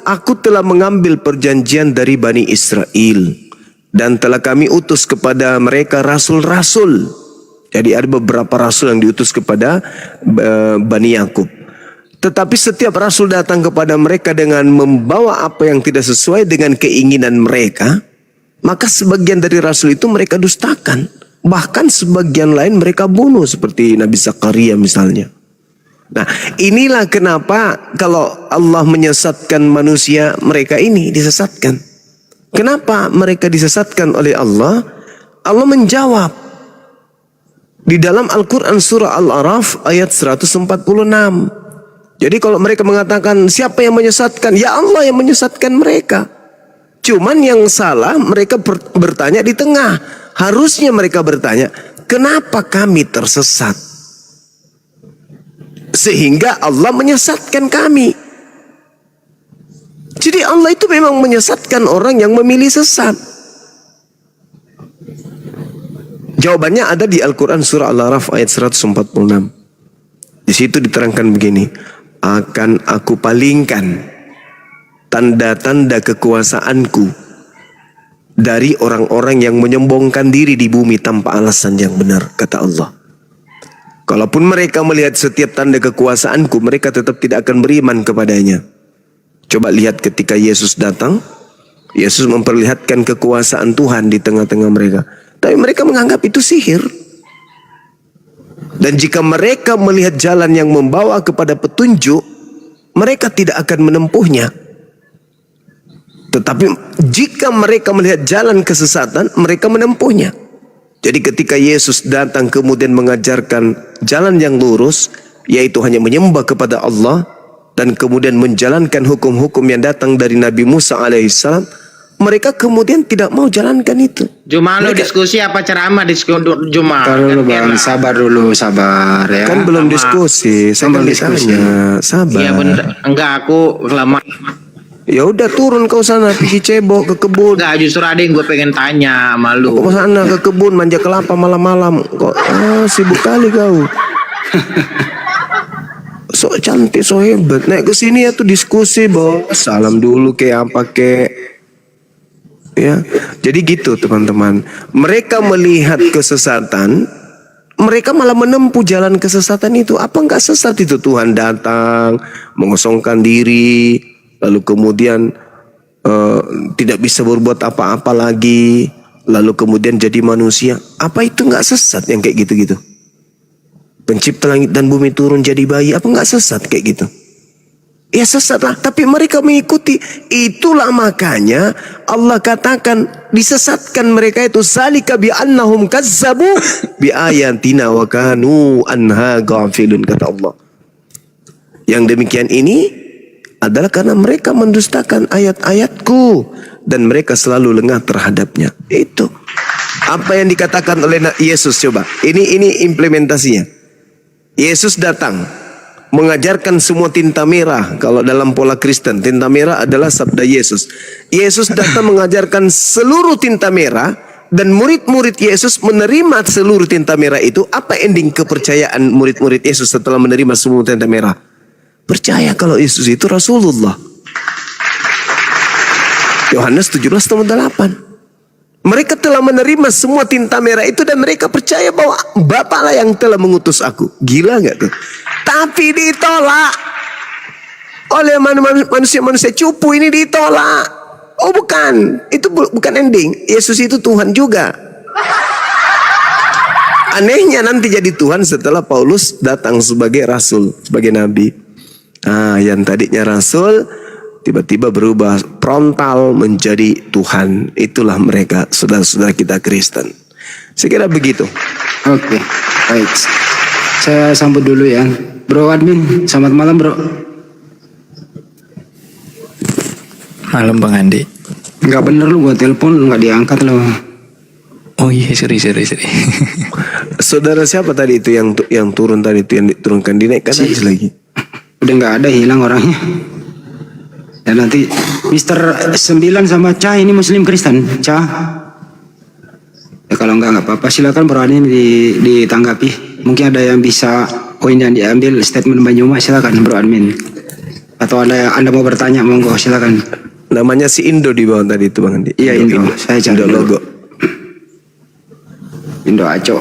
Aku telah mengambil perjanjian dari Bani Israel dan telah kami utus kepada mereka rasul-rasul. Jadi ada beberapa rasul yang diutus kepada Bani Yakub. Tetapi setiap rasul datang kepada mereka dengan membawa apa yang tidak sesuai dengan keinginan mereka, maka sebagian dari rasul itu mereka dustakan. Bahkan sebagian lain mereka bunuh, seperti Nabi Zakaria misalnya. Nah, inilah kenapa kalau Allah menyesatkan manusia, mereka ini disesatkan. Kenapa mereka disesatkan oleh Allah? Allah menjawab di dalam Al-Quran surah Al-A'raf ayat 146. Jadi kalau mereka mengatakan siapa yang menyesatkan? Ya Allah yang menyesatkan mereka. Cuman yang salah mereka bertanya di tengah. Harusnya mereka bertanya, kenapa kami tersesat? Sehingga Allah menyesatkan kami. Jadi Allah itu memang menyesatkan orang yang memilih sesat. Jawabannya ada di Al-Quran surah Al-A'raf ayat 146. Di situ diterangkan begini, akan aku palingkan tanda-tanda kekuasaanku dari orang-orang yang menyombongkan diri di bumi tanpa alasan yang benar, kata Allah. Kalaupun mereka melihat setiap tanda kekuasaanku, mereka tetap tidak akan beriman kepadanya. Coba lihat ketika Yesus datang, Yesus memperlihatkan kekuasaan Tuhan di tengah-tengah mereka. Tapi mereka menganggap itu sihir. Dan jika mereka melihat jalan yang membawa kepada petunjuk, mereka tidak akan menempuhnya. Tetapi jika mereka melihat jalan kesesatan, mereka menempuhnya. Jadi ketika Yesus datang kemudian mengajarkan jalan yang lurus, yaitu hanya menyembah kepada Allah dan kemudian menjalankan hukum-hukum yang datang dari Nabi Musa alaihissalam, mereka kemudian tidak mau jalankan itu. Cuma lo diskusi apa ceramah Juma? Kalau bang, sabar dulu, sabar ya. Kan belum diskusi, saya diskusi. Sabar. Iya bener, enggak aku lama. Ya udah turun kau sana pergi cebok ke kebun. Enggak, justru ada yang gue pengen tanya sama lu. Kau sana ke kebun manja kelapa malam-malam. Kok sibuk kali kau. So cantik, so hebat. Naik ke sini ya tuh diskusi, Bos. Salam dulu kayak apa kek. Ya. Jadi gitu teman-teman. Mereka melihat kesesatan, mereka malah menempuh jalan kesesatan itu. Apa enggak sesat itu? Tuhan datang, mengosongkan diri, lalu kemudian tidak bisa berbuat apa-apa lagi, lalu kemudian jadi manusia. Apa itu nggak sesat yang kayak gitu-gitu? Pencipta langit dan bumi turun jadi bayi, apa nggak sesat kayak gitu? Ya sesat lah, tapi mereka mengikuti. Itulah makanya Allah katakan disesatkan mereka itu, zalika bi annahum kazzabu bi ayatina wa kanu anha ghafilun, kata Allah. Yang demikian ini adalah karena mereka mendustakan ayat-ayatku dan mereka selalu lengah terhadapnya. Itu apa yang dikatakan oleh Yesus. Coba ini implementasinya. Yesus datang mengajarkan semua tinta merah. Kalau dalam pola Kristen, tinta merah adalah sabda Yesus. Yesus datang mengajarkan seluruh tinta merah dan murid-murid Yesus menerima seluruh tinta merah itu. Apa ending kepercayaan murid-murid Yesus setelah menerima semua tinta merah? Percaya kalau Yesus itu Rasulullah. Yohanes 17:8. Mereka telah menerima semua tinta merah itu dan mereka percaya bahwa Bapa lah yang telah mengutus aku. Gila nggak tuh? Tapi ditolak oleh manusia-manusia cupu ini, ditolak. Oh bukan, itu bukan ending. Yesus itu Tuhan juga. Anehnya nanti jadi Tuhan setelah Paulus datang sebagai rasul, sebagai nabi. Yang tadinya rasul tiba-tiba berubah frontal menjadi Tuhan. Itulah mereka, saudara-saudara kita Kristen. Saya kira begitu. Oke, baik. Saya sambut dulu ya, Bro Admin. Selamat malam, Bro. Malam Bang Andi. Enggak bener lu, gua telepon lu nggak diangkat lo. Oh iya, sorry. Saudara siapa tadi itu yang turun tadi itu, yang diturunkan, dinaikkan aja lagi. Udah nggak ada, hilang orangnya. Dan nanti Mister 9 sama Cah ini Muslim Kristen, Cah. Ya kalau nggak apa-apa, silakan Bro Admin ditanggapi. Mungkin ada yang bisa poin yang diambil statement Banyuma, silakan Bro Admin. Atau anda mau bertanya, monggo silakan. Namanya si Indo di bawah tadi itu Bang Andi. Iya, Indo. Saya cari Indo dulu. logo. Indo Aco.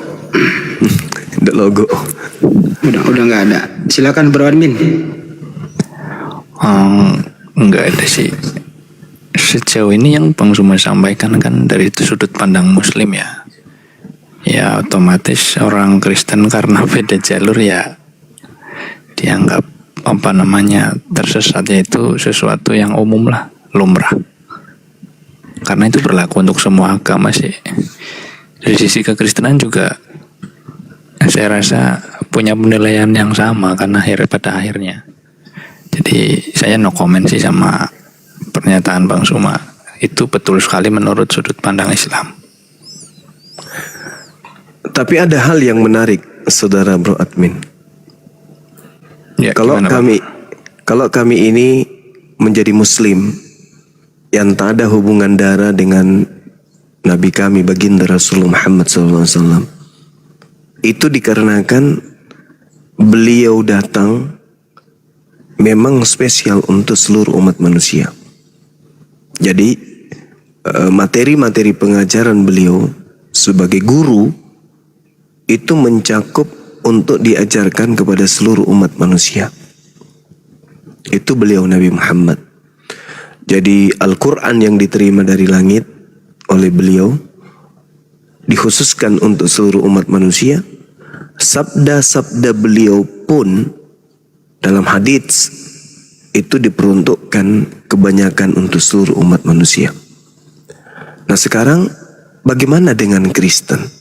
Indo logo. Udah nggak ada. Silakan Bro Admin. Enggak ada sih. Sejauh ini yang Bang Suma sampaikan kan dari sudut pandang Muslim ya. Ya otomatis orang Kristen karena beda jalur ya dianggap tersesat, yaitu sesuatu yang umum lah, lumrah. Karena itu berlaku untuk semua agama sih. Dari sisi kekristenan juga saya rasa punya penilaian yang sama karena pada akhirnya. Jadi saya no comment sih sama pernyataan Bang Suma. Itu betul sekali menurut sudut pandang Islam. Tapi ada hal yang menarik, saudara Bro Admin. Ya, Kalau gimana, Bang? kami ini menjadi Muslim yang tak ada hubungan darah dengan Nabi kami baginda Rasulullah Muhammad SAW, itu dikarenakan beliau datang memang spesial untuk seluruh umat manusia. Jadi materi-materi pengajaran beliau sebagai guru itu mencakup untuk diajarkan kepada seluruh umat manusia. Itu beliau Nabi Muhammad. Jadi Al-Quran yang diterima dari langit oleh beliau dikhususkan untuk seluruh umat manusia. Sabda-sabda beliau pun dalam hadits itu diperuntukkan kebanyakan untuk seluruh umat manusia. Nah sekarang bagaimana dengan Kristen?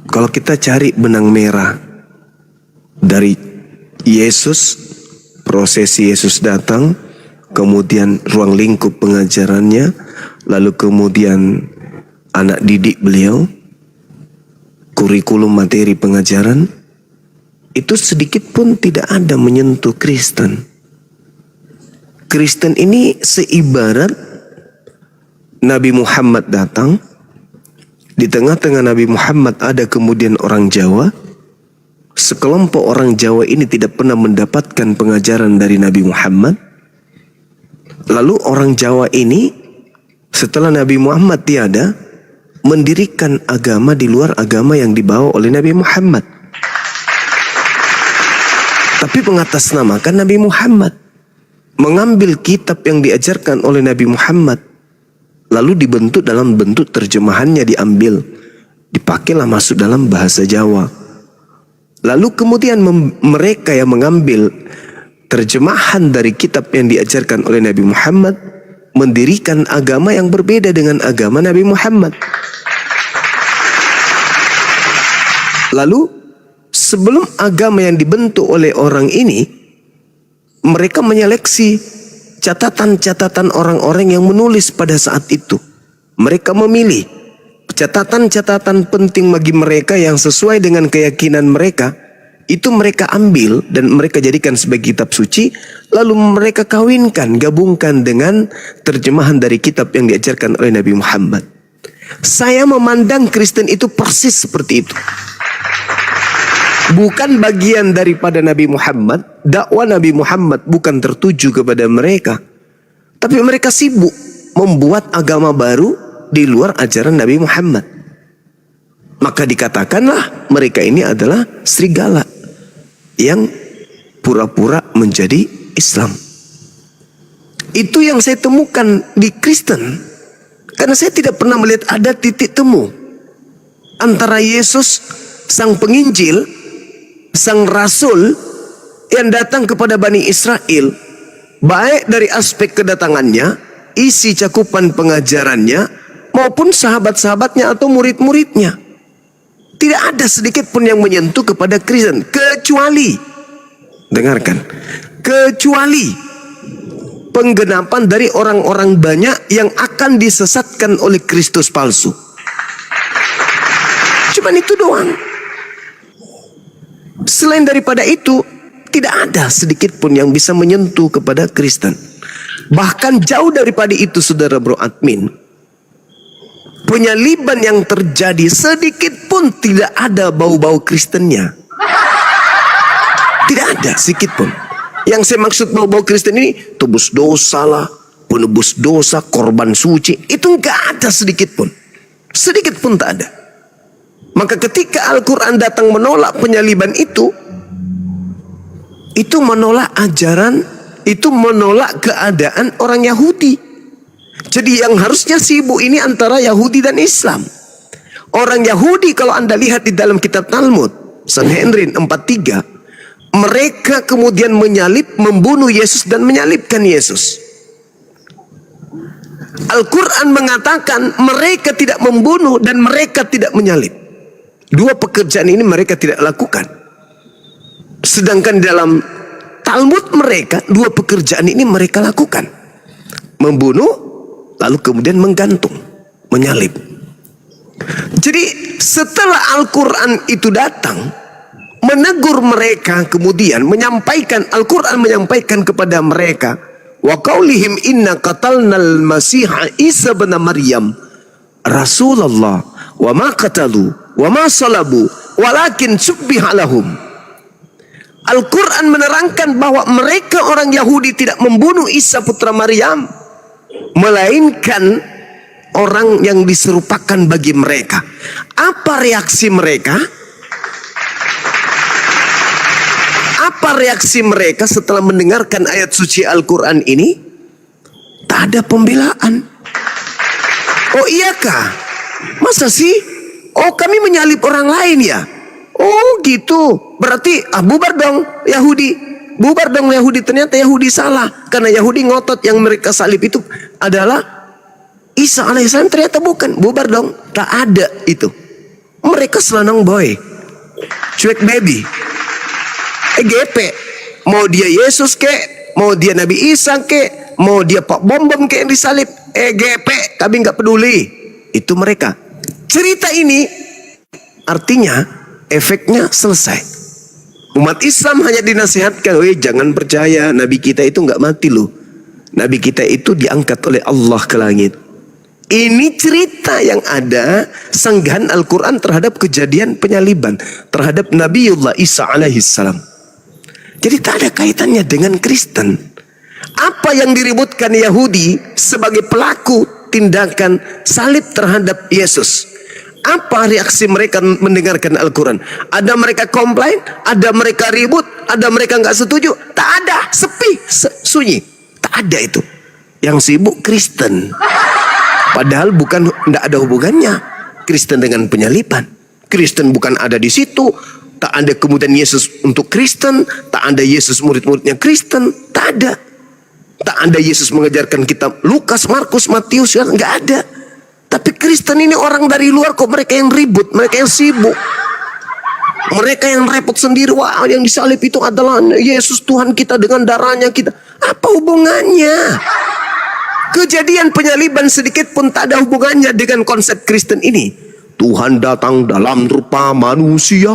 Kalau kita cari benang merah dari Yesus, prosesi Yesus datang, kemudian ruang lingkup pengajarannya, lalu kemudian anak didik beliau, kurikulum materi pengajaran, itu sedikit pun tidak ada menyentuh Kristen. Kristen ini seibarat Nabi Muhammad datang, di tengah-tengah Nabi Muhammad ada kemudian orang Jawa. Sekelompok orang Jawa ini tidak pernah mendapatkan pengajaran dari Nabi Muhammad. Lalu orang Jawa ini setelah Nabi Muhammad tiada, mendirikan agama di luar agama yang dibawa oleh Nabi Muhammad. Tapi mengatasnamakan Nabi Muhammad, mengambil kitab yang diajarkan oleh Nabi Muhammad, lalu dibentuk dalam bentuk terjemahannya, diambil, dipakailah masuk dalam bahasa Jawa. Lalu kemudian mereka yang mengambil terjemahan dari kitab yang diajarkan oleh Nabi Muhammad, mendirikan agama yang berbeda dengan agama Nabi Muhammad. Lalu sebelum agama yang dibentuk oleh orang ini, mereka menyeleksi catatan-catatan orang-orang yang menulis pada saat itu. Mereka memilih catatan-catatan penting bagi mereka yang sesuai dengan keyakinan mereka. Itu mereka ambil dan mereka jadikan sebagai kitab suci. Lalu mereka kawinkan, gabungkan dengan terjemahan dari kitab yang diajarkan oleh Nabi Muhammad. Saya memandang Kristen itu persis seperti itu. Bukan bagian daripada Nabi Muhammad. Dakwah Nabi Muhammad bukan tertuju kepada mereka, tapi mereka sibuk membuat agama baru di luar ajaran Nabi Muhammad. Maka dikatakanlah mereka ini adalah serigala yang pura-pura menjadi Islam. Itu yang saya temukan di Kristen. Karena saya tidak pernah melihat ada titik temu antara Yesus sang penginjil, sang rasul yang datang kepada Bani Israel, baik dari aspek kedatangannya, isi cakupan pengajarannya, maupun sahabat-sahabatnya atau murid-muridnya. Tidak ada sedikit pun yang menyentuh kepada Kristen, kecuali, dengarkan, kecuali penggenapan dari orang-orang banyak yang akan disesatkan oleh Kristus palsu. Cuman itu doang. Selain daripada itu, tidak ada sedikit pun yang bisa menyentuh kepada Kristen. Bahkan jauh daripada itu, saudara Bro Admin, penyaliban yang terjadi sedikit pun tidak ada bau-bau Kristennya. Tidak ada sedikit pun. Yang saya maksud bau-bau Kristen ini tebus dosa lah, penebus dosa, korban suci, itu nggak ada sedikit pun. Sedikit pun tak ada. Maka ketika Al-Quran datang menolak penyaliban itu menolak ajaran, itu menolak keadaan orang Yahudi. Jadi yang harusnya sibuk ini antara Yahudi dan Islam. Orang Yahudi kalau Anda lihat di dalam kitab Talmud, Sanhedrin 43, mereka kemudian menyalib, membunuh Yesus dan menyalibkan Yesus. Al-Quran mengatakan mereka tidak membunuh dan mereka tidak menyalib. Dua pekerjaan ini mereka tidak lakukan. Sedangkan dalam Talmud mereka, dua pekerjaan ini mereka lakukan. Membunuh, lalu kemudian menggantung, menyalib. Jadi setelah Al-Quran itu datang, menegur mereka, kemudian menyampaikan, Al-Quran menyampaikan kepada mereka, wa qaulihim inna qatalnal masiha Isa bin Maryam Rasulullah wa ma qatalu wa ma salabu walakin subbiha lahum. Al-Quran menerangkan bahwa mereka orang Yahudi tidak membunuh Isa putra Maryam, melainkan orang yang diserupakan bagi mereka. Apa reaksi mereka? Apa reaksi mereka setelah mendengarkan ayat suci Al-Quran ini? Tak ada pembelaan. Oh iyakah? Masa sih? Oh kami menyalib orang lain ya? Oh gitu. Berarti bubar dong Yahudi. Bubar dong Yahudi. Ternyata Yahudi salah. Karena Yahudi ngotot yang mereka salib itu adalah Isa alaihissalam, ternyata bukan. Bubar dong. Tak ada itu. Mereka selenong boy. Cuek baby. EGP, mau dia Yesus kek, mau dia Nabi Isa kek, mau dia Pak Bom kek yang disalib, EGP, kami nggak peduli. Itu mereka. Cerita ini artinya efeknya selesai. Umat Islam hanya dinasihatkan, jangan percaya Nabi kita itu nggak mati loh. Nabi kita itu diangkat oleh Allah ke langit. Ini cerita yang ada sanggahan Al-Quran terhadap kejadian penyaliban terhadap Nabiullah Isa alaihissalam. Jadi tak ada kaitannya dengan Kristen. Apa yang diributkan Yahudi sebagai pelaku tindakan salib terhadap Yesus? Apa reaksi mereka mendengarkan Al-Quran? Ada mereka komplain? Ada mereka ribut? Ada mereka nggak setuju? Tak ada, sepi, sunyi. Tak ada itu. Yang sibuk Kristen. Padahal bukan, tidak ada hubungannya Kristen dengan penyaliban. Kristen bukan ada di situ. Tak ada kemudian Yesus untuk Kristen, tak ada Yesus murid-muridnya Kristen, tak ada. Tak ada Yesus mengajarkan kitab Lukas, Markus, Matius, nggak ada. Tapi Kristen ini orang dari luar kok, mereka yang ribut, mereka yang sibuk. Mereka yang repot sendiri, wah yang disalib itu adalah Yesus Tuhan kita dengan darahnya kita. Apa hubungannya? Kejadian penyaliban sedikit pun tak ada hubungannya dengan konsep Kristen ini. Tuhan datang dalam rupa manusia,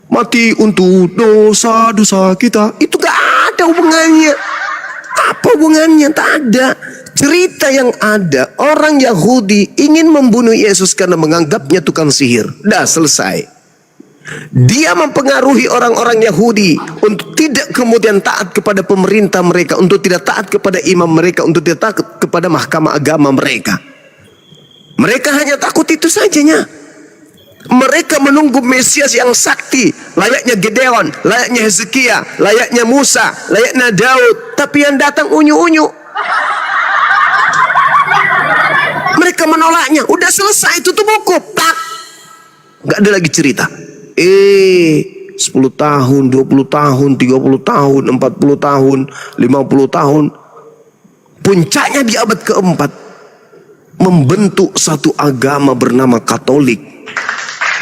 mati untuk dosa-dosa kita. Itu gak ada hubungannya. Apa hubungannya? Tak ada. Cerita yang ada, orang Yahudi ingin membunuh Yesus karena menganggapnya tukang sihir. Dah selesai. Dia mempengaruhi orang-orang Yahudi untuk tidak kemudian taat kepada pemerintah mereka, untuk tidak taat kepada imam mereka, untuk tidak taat kepada mahkamah agama mereka. Mereka hanya takut itu sajanya. Mereka menunggu Mesias yang sakti, layaknya Gideon, layaknya Hezekia, layaknya Musa, layaknya Daud. Tapi yang datang unyu-unyu. Mereka menolaknya. Udah selesai, tutup buku. Tak. Gak ada lagi cerita. 10 tahun, 20 tahun, 30 tahun, 40 tahun, 50 tahun. Puncaknya di abad keempat, membentuk satu agama bernama Katolik.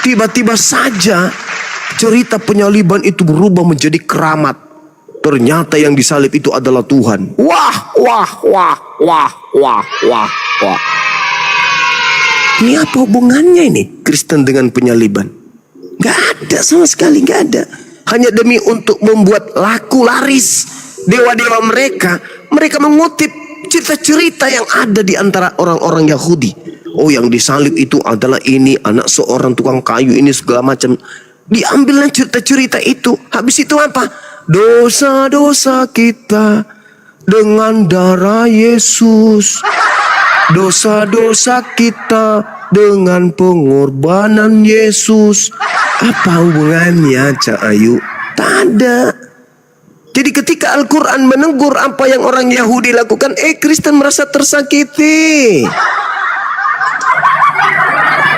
Tiba-tiba saja cerita penyaliban itu berubah menjadi keramat. Ternyata yang disalib itu adalah Tuhan. Wah, wah, wah, wah, wah, wah, wah. Ini apa hubungannya ini Kristen dengan penyaliban? Gak ada sama sekali, gak ada. Hanya demi untuk membuat laku laris dewa-dewa mereka. Mereka mengutip cerita-cerita yang ada di antara orang-orang Yahudi. Oh yang disalib itu adalah ini anak seorang tukang kayu ini segala macam. Diambillah cerita-cerita itu. Habis itu apa? Dosa-dosa kita dengan darah Yesus. Dosa-dosa kita dengan pengorbanan Yesus. Apa hubungannya, Cak Ayu? Tak ada. Jadi ketika Al-Quran menegur apa yang orang Yahudi lakukan, Kristen merasa tersakiti.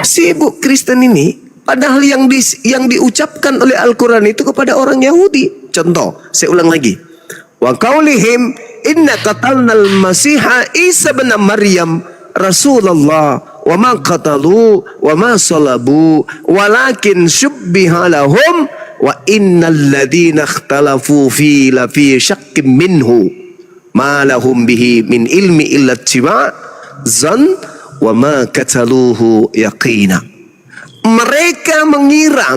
Sibuk Kristen ini. Padahal yang diucapkan oleh Al-Quran itu kepada orang Yahudi. Contoh, saya ulang lagi. Wa qaulihim inna qatalnal masiha Isa bin Maryam Rasulullah wa ma qatalu wa ma salabu walakin syubbiha lahum wa innal ladina ikhtalafu fi la fi syakkim minhu ma lahum bihi min ilmi illa ittiba' zan wa ma qataluhu yaqina. Mereka mengira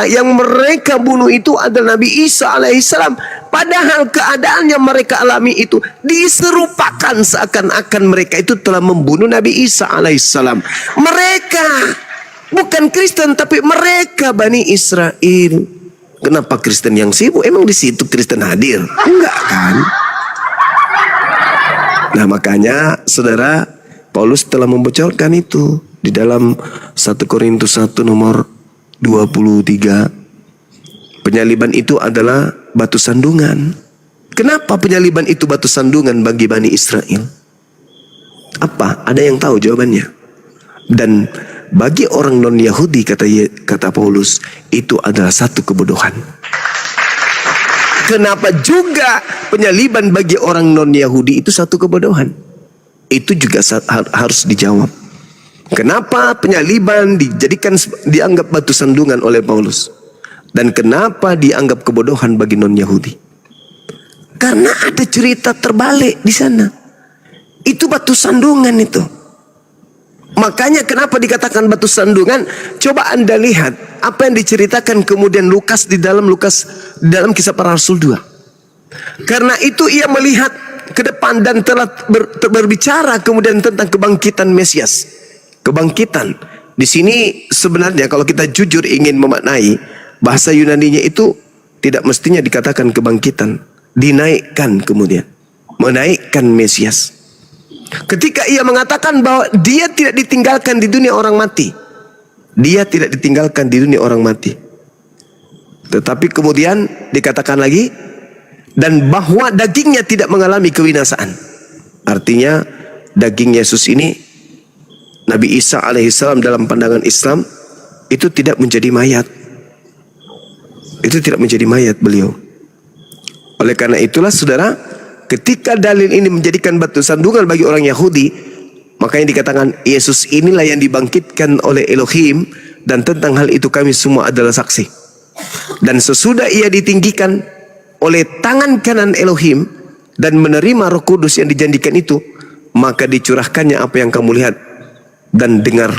yang mereka bunuh itu adalah Nabi Isa alaihissalam. Padahal keadaan yang mereka alami itu diserupakan seakan-akan mereka itu telah membunuh Nabi Isa alaihissalam. Mereka bukan Kristen, tapi mereka Bani Israel. Kenapa Kristen yang sibuk? Emang di situ Kristen hadir? Enggak kan? Nah makanya saudara, Paulus telah membocorkan itu di dalam 1 Korintus 1 nomor 23. Penyaliban itu adalah batu sandungan. Kenapa penyaliban itu batu sandungan bagi Bani Israel? Apa? Ada yang tahu jawabannya? Dan bagi orang non-Yahudi, kata Paulus, itu adalah satu kebodohan. Kenapa juga penyaliban bagi orang non-Yahudi itu satu kebodohan? Itu juga harus dijawab. Kenapa penyaliban dianggap batu sandungan oleh Paulus? Dan kenapa dianggap kebodohan bagi non-Yahudi? Karena ada cerita terbalik di sana. Itu batu sandungan itu. Makanya kenapa dikatakan batu sandungan? Coba Anda lihat apa yang diceritakan kemudian Lukas di dalam Kisah Para Rasul 2. Karena itu ia melihat ke depan dan telah berbicara kemudian tentang kebangkitan Mesias. Kebangkitan di sini sebenarnya kalau kita jujur ingin memaknai bahasa Yunaninya itu tidak mestinya dikatakan kebangkitan, dinaikkan kemudian, menaikkan Mesias. Ketika ia mengatakan bahwa dia tidak ditinggalkan di dunia orang mati, dia tidak ditinggalkan di dunia orang mati. Tetapi kemudian dikatakan lagi dan bahwa dagingnya tidak mengalami kebinasaan. Artinya daging Yesus ini, Nabi Isa alaihissalam dalam pandangan Islam itu tidak menjadi mayat. Itu tidak menjadi mayat beliau. Oleh karena itulah saudara, ketika dalil ini menjadikan batu sandungan bagi orang Yahudi, makanya dikatakan Yesus inilah yang dibangkitkan oleh Elohim, dan tentang hal itu kami semua adalah saksi. Dan sesudah ia ditinggikan oleh tangan kanan Elohim dan menerima Roh Kudus yang dijanjikan itu, maka dicurahkannya apa yang kamu lihat dan dengar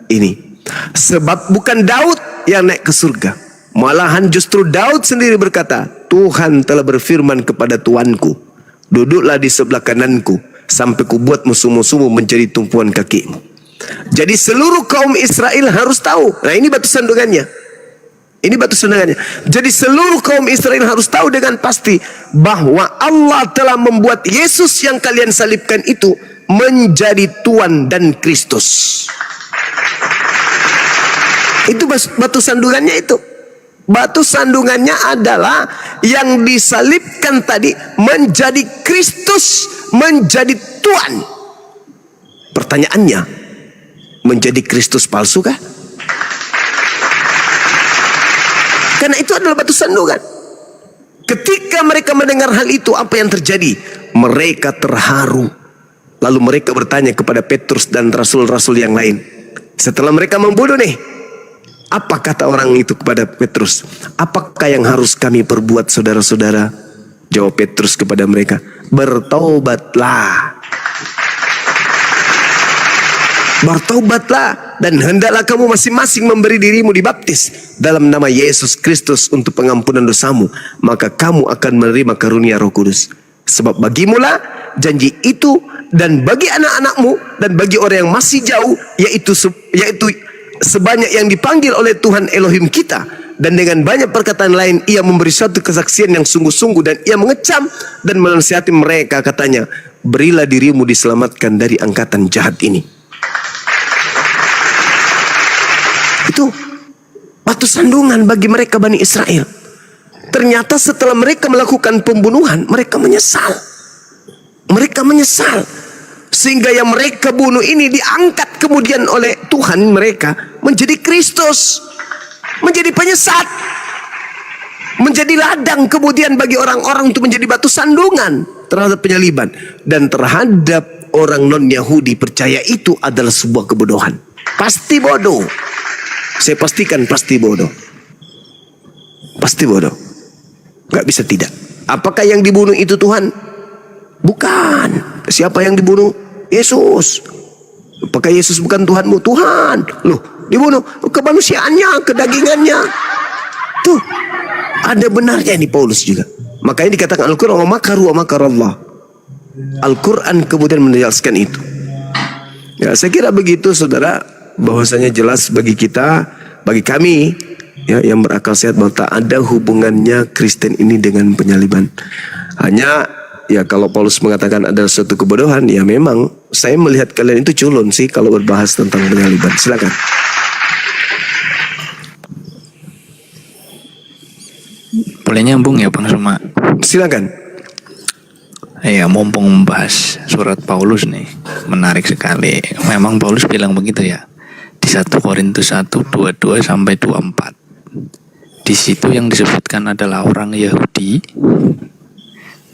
ini. Sebab bukan Daud yang naik ke surga, malahan justru Daud sendiri berkata, Tuhan telah berfirman kepada Tuanku, duduklah di sebelah kananku sampai kubuat musuh-musuhmu menjadi tumpuan kakimu. Jadi seluruh kaum Israel harus tahu. Nah ini batu sandungannya. Ini batu sandungannya. Jadi seluruh kaum Israel harus tahu dengan pasti bahwa Allah telah membuat Yesus yang kalian salibkan itu menjadi Tuhan dan Kristus. Itu batu sandungannya itu. Batu sandungannya adalah yang disalibkan tadi menjadi Kristus, menjadi Tuhan. Pertanyaannya, menjadi Kristus palsu kah? Karena itu adalah batu sandungan. Ketika mereka mendengar hal itu, apa yang terjadi? Mereka terharu. Lalu mereka bertanya kepada Petrus dan rasul-rasul yang lain. Setelah mereka membunuh nih, apa kata orang itu kepada Petrus? Apakah yang harus kami perbuat saudara-saudara? Jawab Petrus kepada mereka, bertaubatlah. Bertaubatlah dan hendaklah kamu masing-masing memberi dirimu dibaptis dalam nama Yesus Kristus untuk pengampunan dosamu, maka kamu akan menerima karunia Roh Kudus. Sebab bagimulah janji itu dan bagi anak-anakmu dan bagi orang yang masih jauh, yaitu sebanyak yang dipanggil oleh Tuhan Elohim kita, dan dengan banyak perkataan lain ia memberi suatu kesaksian yang sungguh-sungguh, dan ia mengecam dan menasihati mereka, katanya, berilah dirimu diselamatkan dari angkatan jahat ini. Itu batu sandungan bagi mereka Bani Israel. Ternyata setelah mereka melakukan pembunuhan, mereka menyesal. Mereka menyesal. Sehingga yang mereka bunuh ini diangkat kemudian oleh Tuhan mereka menjadi Kristus. Menjadi penyesat. Menjadi ladang kemudian bagi orang-orang untuk menjadi batu sandungan terhadap penyaliban. Dan terhadap orang non-Yahudi percaya itu adalah sebuah kebodohan. Pasti bodoh. Saya pastikan pasti bodoh. Pasti bodoh. Gak bisa tidak. Apakah yang dibunuh itu Tuhan? Bukan. Siapa yang dibunuh? Yesus. Apakah Yesus bukan Tuhanmu? Tuhan. Loh, dibunuh kemanusiaannya, kedagingannya. Tuh, ada benarnya ini Paulus juga. Makanya dikatakan Al-Quran, wa makaru wa makarallah. Al-Quran kemudian menjelaskan itu. Ya, saya kira begitu saudara, bahwasanya jelas bagi kita, bagi kami ya, yang berakal sehat, bahwa tak ada hubungannya Kristen ini dengan penyaliban. Hanya ya kalau Paulus mengatakan ada suatu kebodohan, ya memang saya melihat kalian itu culun sih kalau berbahas tentang penyaliban. Silakan. Boleh nyambung ya Bang Suma? Silakan. Ya, mumpung membahas surat Paulus nih, menarik sekali. Memang Paulus bilang begitu ya. Di 1 Korintus 1, 22 sampai 24. Di situ yang disebutkan adalah orang Yahudi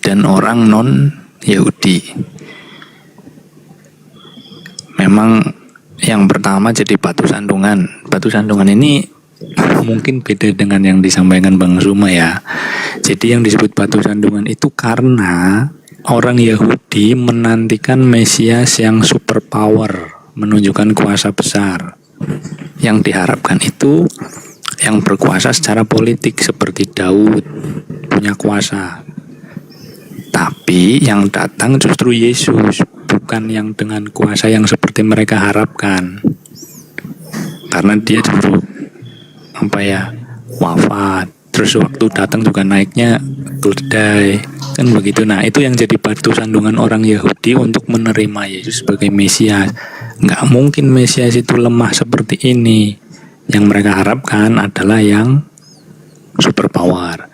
dan orang non-Yahudi. Memang yang pertama jadi batu sandungan. Batu sandungan ini mungkin beda dengan yang disampaikan Bang Suma ya. Jadi yang disebut batu sandungan itu karena orang Yahudi menantikan Mesias yang superpower, menunjukkan kuasa besar. Yang diharapkan itu yang berkuasa secara politik seperti Daud, punya kuasa. Tapi yang datang justru Yesus, bukan yang dengan kuasa yang seperti mereka harapkan. Karena dia dulu wafat, terus waktu datang juga naiknya keledai, kan begitu. Nah, itu yang jadi batu sandungan orang Yahudi untuk menerima Yesus sebagai Mesias. Nggak mungkin Mesias itu lemah seperti ini. Yang mereka harapkan adalah yang superpower.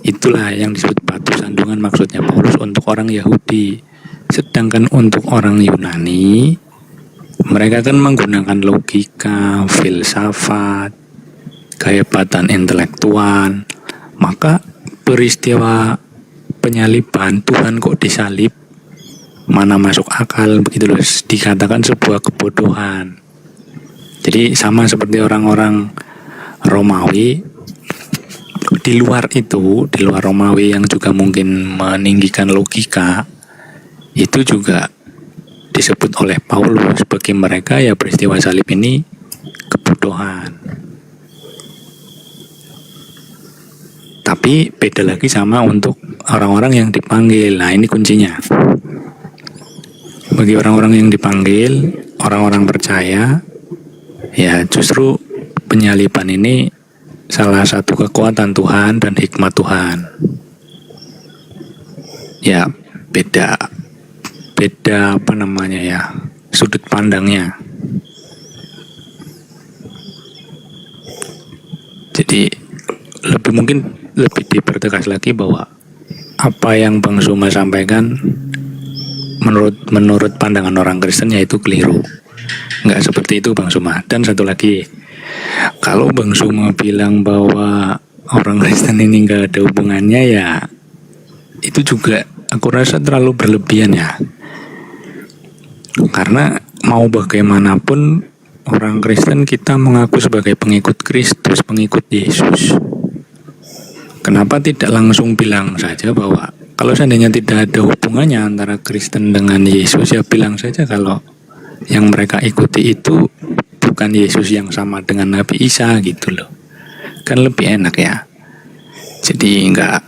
Itulah yang disebut batu sandungan maksudnya Paulus untuk orang Yahudi. Sedangkan untuk orang Yunani, mereka kan menggunakan logika, filsafat, kehebatan intelektual. Maka peristiwa penyaliban, Tuhan kok disalib, mana masuk akal, begitu loh, dikatakan sebuah kebodohan. Jadi sama seperti orang-orang Romawi, di luar Romawi yang juga mungkin meninggikan logika, itu juga disebut oleh Paulus, bagi mereka ya peristiwa salib ini kebodohan. Tapi beda lagi sama untuk orang-orang yang dipanggil. Nah, ini kuncinya. Bagi orang-orang yang dipanggil, orang-orang percaya, ya justru penyaliban ini salah satu kekuatan Tuhan dan hikmat Tuhan. Ya, beda sudut pandangnya. Jadi lebih dipertegas lagi bahwa apa yang Bang Suma sampaikan menurut pandangan orang Kristen yaitu keliru. Nggak seperti itu Bang Suma. Dan satu lagi, kalau Bang Suma bilang bahwa orang Kristen ini nggak ada hubungannya, ya itu juga aku rasa terlalu berlebihan ya. Karena mau bagaimanapun orang Kristen kita mengaku sebagai pengikut Kristus, pengikut Yesus. Kenapa tidak langsung bilang saja bahwa kalau seandainya tidak ada hubungannya antara Kristen dengan Yesus, ya bilang saja kalau yang mereka ikuti itu bukan Yesus yang sama dengan Nabi Isa gitu loh. Kan lebih enak ya. Jadi enggak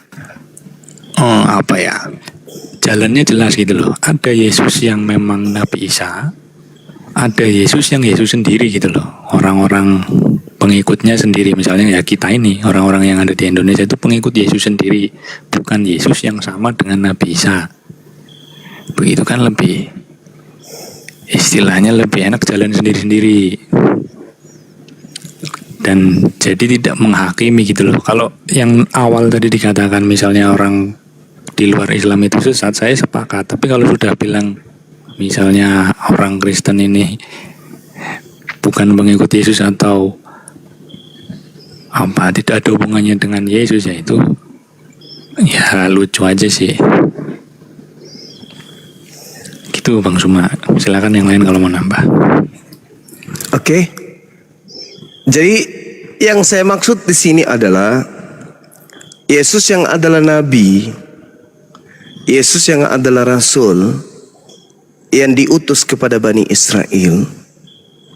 jalannya jelas gitu loh. Ada Yesus yang memang Nabi Isa, ada Yesus yang Yesus sendiri gitu loh. Orang-orang pengikutnya sendiri, misalnya ya kita ini, orang-orang yang ada di Indonesia itu pengikut Yesus sendiri, bukan Yesus yang sama dengan Nabi Isa. Begitu kan lebih, istilahnya lebih enak jalan sendiri-sendiri. Dan jadi tidak menghakimi gitu loh. Kalau yang awal tadi dikatakan misalnya orang di luar Islam itu sesat, saya sepakat. Tapi kalau sudah bilang misalnya orang Kristen ini bukan pengikut Yesus atau apa, tidak ada hubungannya dengan Yesus, ya itu ya lucu aja sih. Gitu Bang Suma. Silakan yang lain kalau mau nambah. Oke. Jadi yang saya maksud di sini adalah Yesus yang adalah nabi, Yesus yang adalah rasul yang diutus kepada Bani Israel,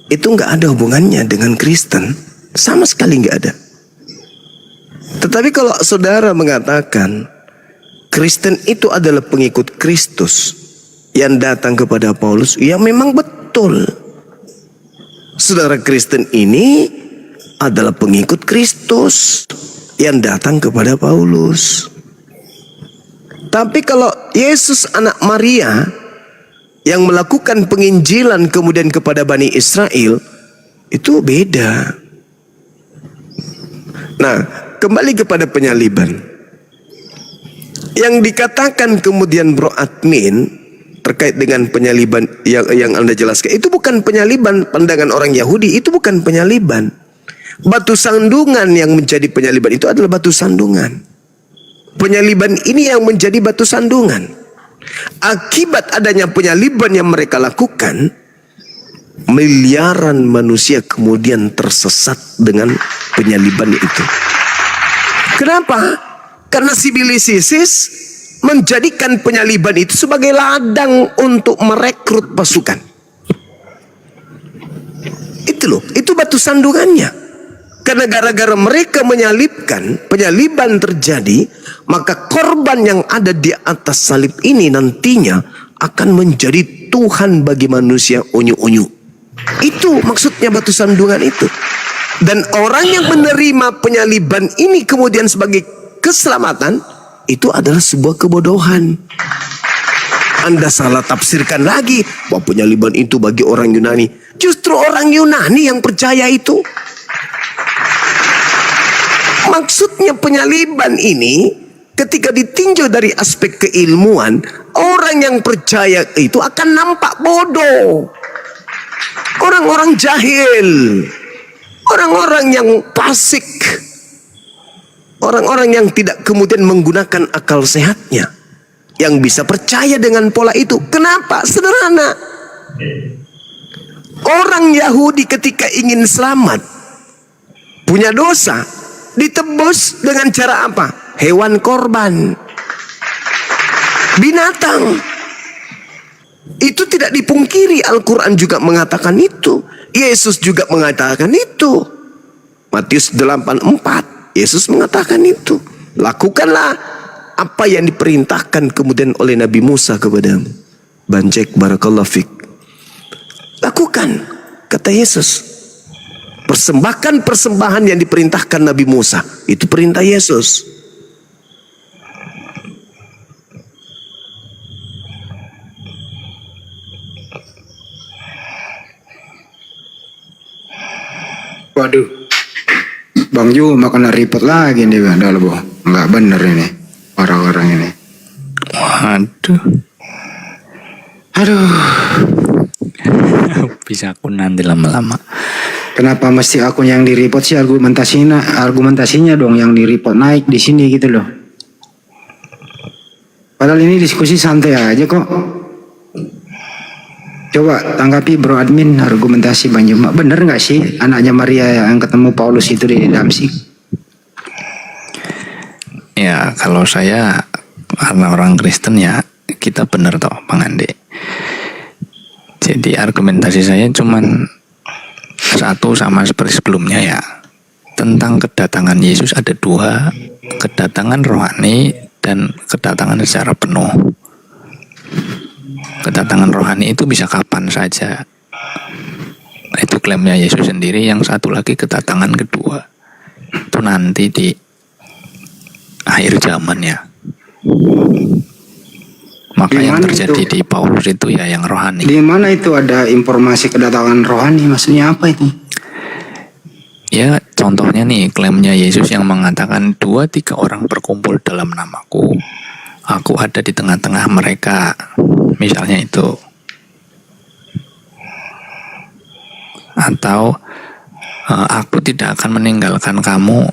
itu nggak ada hubungannya dengan Kristen, sama sekali nggak ada. Tetapi kalau saudara mengatakan Kristen itu adalah pengikut Kristus yang datang kepada Paulus, ya memang betul. Saudara Kristen ini adalah pengikut Kristus yang datang kepada Paulus. Tapi kalau Yesus anak Maria yang melakukan penginjilan kemudian kepada Bani Israel, itu beda. Nah, kembali kepada penyaliban. Yang dikatakan kemudian Bro Admin terkait dengan penyaliban yang Anda jelaskan, itu bukan penyaliban pandangan orang Yahudi, itu bukan penyaliban. Batu sandungan yang menjadi penyaliban itu adalah batu sandungan. Penyaliban ini yang menjadi batu sandungan. Akibat adanya penyaliban yang mereka lakukan, miliaran manusia kemudian tersesat dengan penyaliban itu. Kenapa? Karena Sibilis ISIS menjadikan penyaliban itu sebagai ladang untuk merekrut pasukan. Itu loh, itu batu sandungannya. Karena gara-gara mereka menyalibkan, penyaliban terjadi, maka korban yang ada di atas salib ini nantinya akan menjadi Tuhan bagi manusia unyu-unyu. Itu maksudnya batu sandungan itu. Dan orang yang menerima penyaliban ini kemudian sebagai keselamatan, itu adalah sebuah kebodohan. Anda salah tafsirkan lagi bahwa penyaliban itu bagi orang Yunani. Justru orang Yunani yang percaya itu. Maksudnya penyaliban ini ketika ditinjau dari aspek keilmuan, orang yang percaya itu akan nampak bodoh. Orang-orang jahil, orang-orang yang fasik, orang-orang yang tidak kemudian menggunakan akal sehatnya, yang bisa percaya dengan pola itu. Kenapa? Sederhana. Orang Yahudi ketika ingin selamat, punya dosa, ditebus dengan cara apa? Hewan korban, binatang. Itu tidak dipungkiri. Al-Quran juga mengatakan itu. Yesus juga mengatakan itu. Matius 8:4, Yesus mengatakan itu. Lakukanlah apa yang diperintahkan kemudian oleh Nabi Musa kepadamu. Banjek barakallahu fik. Lakukan, kata Yesus. Persembahkan persembahan yang diperintahkan Nabi Musa. Itu perintah Yesus. Waduh, Bang Ju makan repot lagi nih Bang Dalbo. Nggak bener ini orang-orang ini. Waduh. Aduh. Bisa aku nanti lama-lama. Kenapa mesti aku yang di-report sih, argumentasinya dong yang di-report naik di sini gitu loh. Padahal ini diskusi santai aja kok. Coba tanggapi Bro Admin argumentasi Bang Juma. Bener nggak sih anaknya Maria yang ketemu Paulus itu di Damsik? Ya kalau saya karena orang Kristen ya kita bener toh Bang Andi. Jadi argumentasi saya cuman satu sama seperti sebelumnya ya. Tentang kedatangan Yesus ada dua, kedatangan rohani dan kedatangan secara penuh. Kedatangan rohani itu bisa kapan saja. klaimnya Yesus sendiri, yang satu lagi kedatangan kedua. Itu nanti di akhir zaman ya. Maka Di yang mana terjadi itu? di Paulus itu ya yang rohani. Di mana itu ada informasi kedatangan rohani? Maksudnya apa itu? Ya contohnya nih, klaimnya Yesus yang mengatakan 2-3 orang berkumpul dalam namaku, aku ada di tengah-tengah mereka. Misalnya itu. Atau aku tidak akan meninggalkan kamu.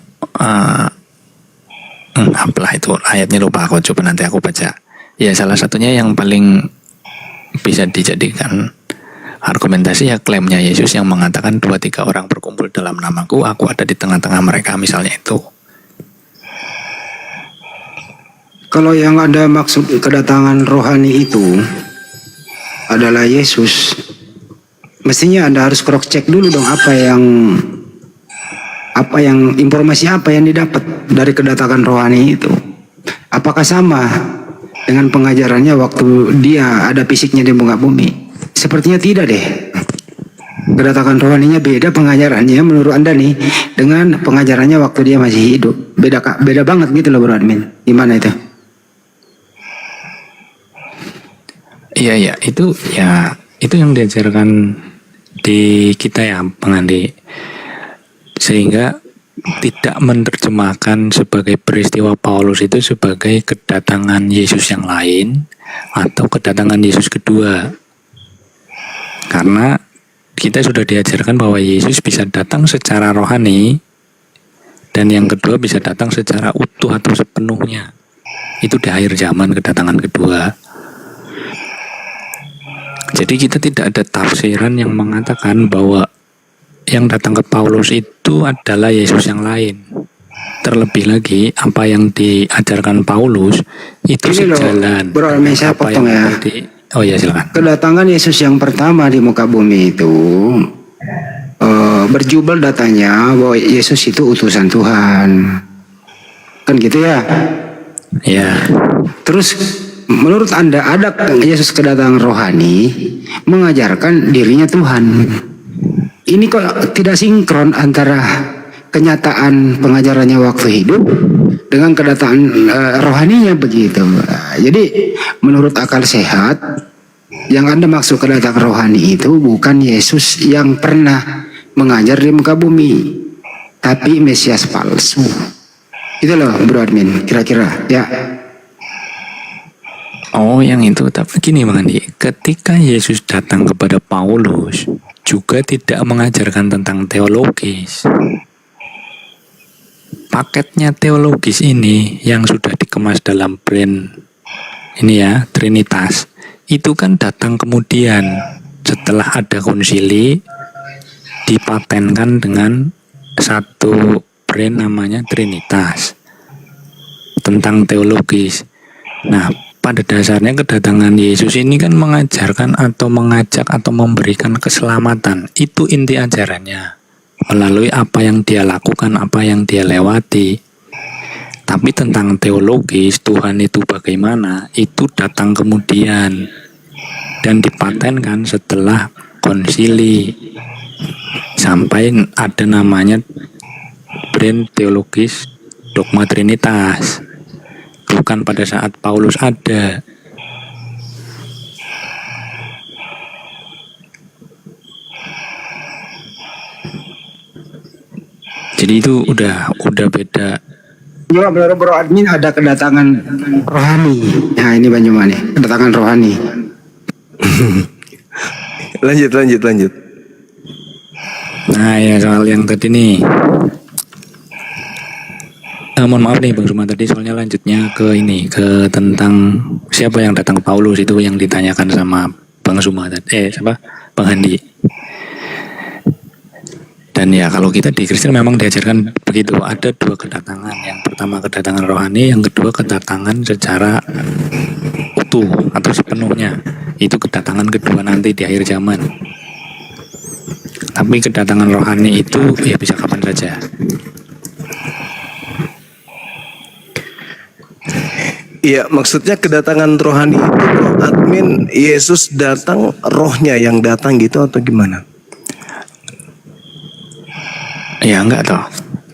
Apalah itu ayatnya, lupa aku, coba nanti aku baca. Ya salah satunya yang paling bisa dijadikan argumentasi ya klaimnya Yesus yang mengatakan 2-3 orang berkumpul dalam namaku, aku ada di tengah-tengah mereka, misalnya itu. Kalau yang ada maksud kedatangan rohani itu adalah Yesus, mestinya Anda harus cross check dulu dong informasi apa yang didapat dari kedatangan rohani itu. Apakah sama dengan pengajarannya waktu dia ada fisiknya di muka bumi? Sepertinya tidak deh. Kedatangan rohaninya beda pengajarannya menurut Anda nih dengan pengajarannya waktu dia masih hidup. Beda banget gitu loh Bro Admin. Gimana itu? Iya itu yang diajarkan di kita ya Bang Andi, sehingga tidak menerjemahkan sebagai peristiwa Paulus itu sebagai kedatangan Yesus yang lain atau kedatangan Yesus kedua, karena kita sudah diajarkan bahwa Yesus bisa datang secara rohani dan yang kedua bisa datang secara utuh atau sepenuhnya. Itu di akhir zaman kedatangan kedua. Jadi kita tidak ada tafsiran yang mengatakan bahwa yang datang ke Paulus itu adalah Yesus yang lain. Terlebih lagi apa yang diajarkan Paulus itu Ini loh, sejalan Bro Admin, saya apa potong ya. Oh ya silakan. Kedatangan Yesus yang pertama di muka bumi itu berjubel datanya bahwa Yesus itu utusan Tuhan. Kan gitu ya? Ya. Terus menurut Anda ada Yesus kedatangan rohani mengajarkan dirinya Tuhan. Ini kok tidak sinkron antara kenyataan pengajarannya waktu hidup dengan kedatangan rohaninya begitu. Jadi menurut akal sehat yang Anda maksud kedatangan rohani itu bukan Yesus yang pernah mengajar di muka bumi, tapi Mesias palsu. Itu loh Bro Admin, kira-kira ya. Oh yang itu, tapi gini Bang Andi, ketika Yesus datang kepada Paulus juga tidak mengajarkan tentang teologis. Paketnya teologis ini yang sudah dikemas dalam brand ini ya, Trinitas, itu kan datang kemudian setelah ada konsili, dipatenkan dengan satu brand namanya Trinitas tentang teologis. Nah, pada dasarnya kedatangan Yesus ini kan mengajarkan atau mengajak atau memberikan keselamatan. Itu inti ajarannya. Melalui apa yang dia lakukan, apa yang dia lewati. Tapi tentang teologis, Tuhan itu bagaimana, itu datang kemudian. Dan dipatenkan setelah konsili. Sampai ada namanya brand teologis dogma Trinitas. Bukan pada saat Paulus ada. Jadi itu udah beda. Ya benar Bro Admin, ada kedatangan rohani. Nah ini Banyumani, kedatangan rohani. Lanjut. Nah ya soal yang tadi nih. Mohon maaf nih Bang Suma, tadi soalnya lanjutnya ke ini, ke tentang siapa yang datang ke Paulus, itu yang ditanyakan sama Bang Suma tadi, Bang Handi. Dan ya kalau kita di Kristen memang diajarkan begitu, ada dua kedatangan. Yang pertama kedatangan rohani, yang kedua kedatangan secara utuh atau sepenuhnya. Itu kedatangan kedua nanti di akhir zaman. Tapi kedatangan rohani itu ya bisa kapan saja. Iya, maksudnya kedatangan rohani itu Bro Admin, Yesus datang, rohnya yang datang gitu atau gimana? Ya enggak toh.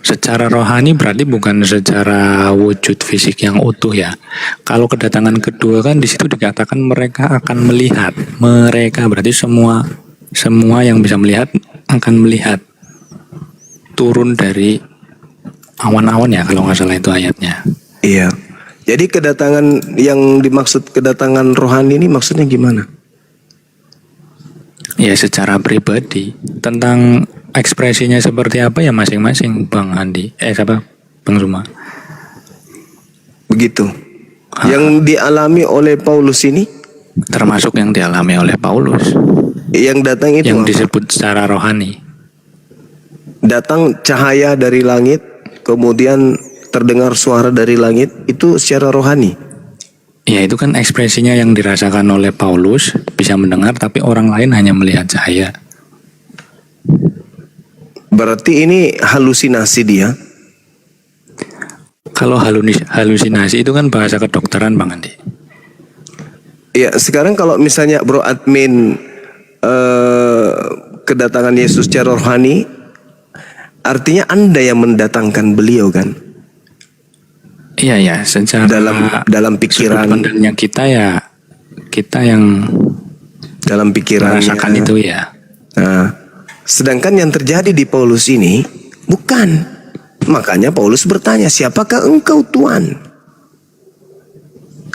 Secara rohani berarti bukan secara wujud fisik yang utuh ya. Kalau kedatangan kedua kan di situ dikatakan mereka akan melihat. Mereka berarti semua yang bisa melihat akan melihat. Turun dari awan-awan ya kalau nggak salah itu ayatnya. Iya. Jadi kedatangan yang dimaksud kedatangan rohani ini maksudnya gimana? Ya secara pribadi tentang ekspresinya seperti apa ya masing-masing Bang Andi. Siapa? Bang Ruma. Begitu. Yang dialami oleh Paulus ini, Termasuk yang dialami oleh Paulus. yang datang itu Yang apa? disebut secara rohani. Datang cahaya dari langit, kemudian terdengar suara dari langit, itu secara rohani. Ya itu kan ekspresinya yang dirasakan oleh Paulus, bisa mendengar tapi orang lain hanya melihat cahaya. Berarti ini halusinasi dia. Kalau halusinasi itu kan bahasa kedokteran Bang Andi. Ya, sekarang kalau misalnya Bro Admin kedatangan Yesus secara rohani, artinya Anda yang mendatangkan beliau kan? Iya ya, secara Dalam pikiran, sudut pandangnya kita ya, kita yang dalam pikiran merasakan itu ya. Nah, sedangkan yang terjadi di Paulus ini bukan. Makanya Paulus bertanya, siapakah engkau Tuhan?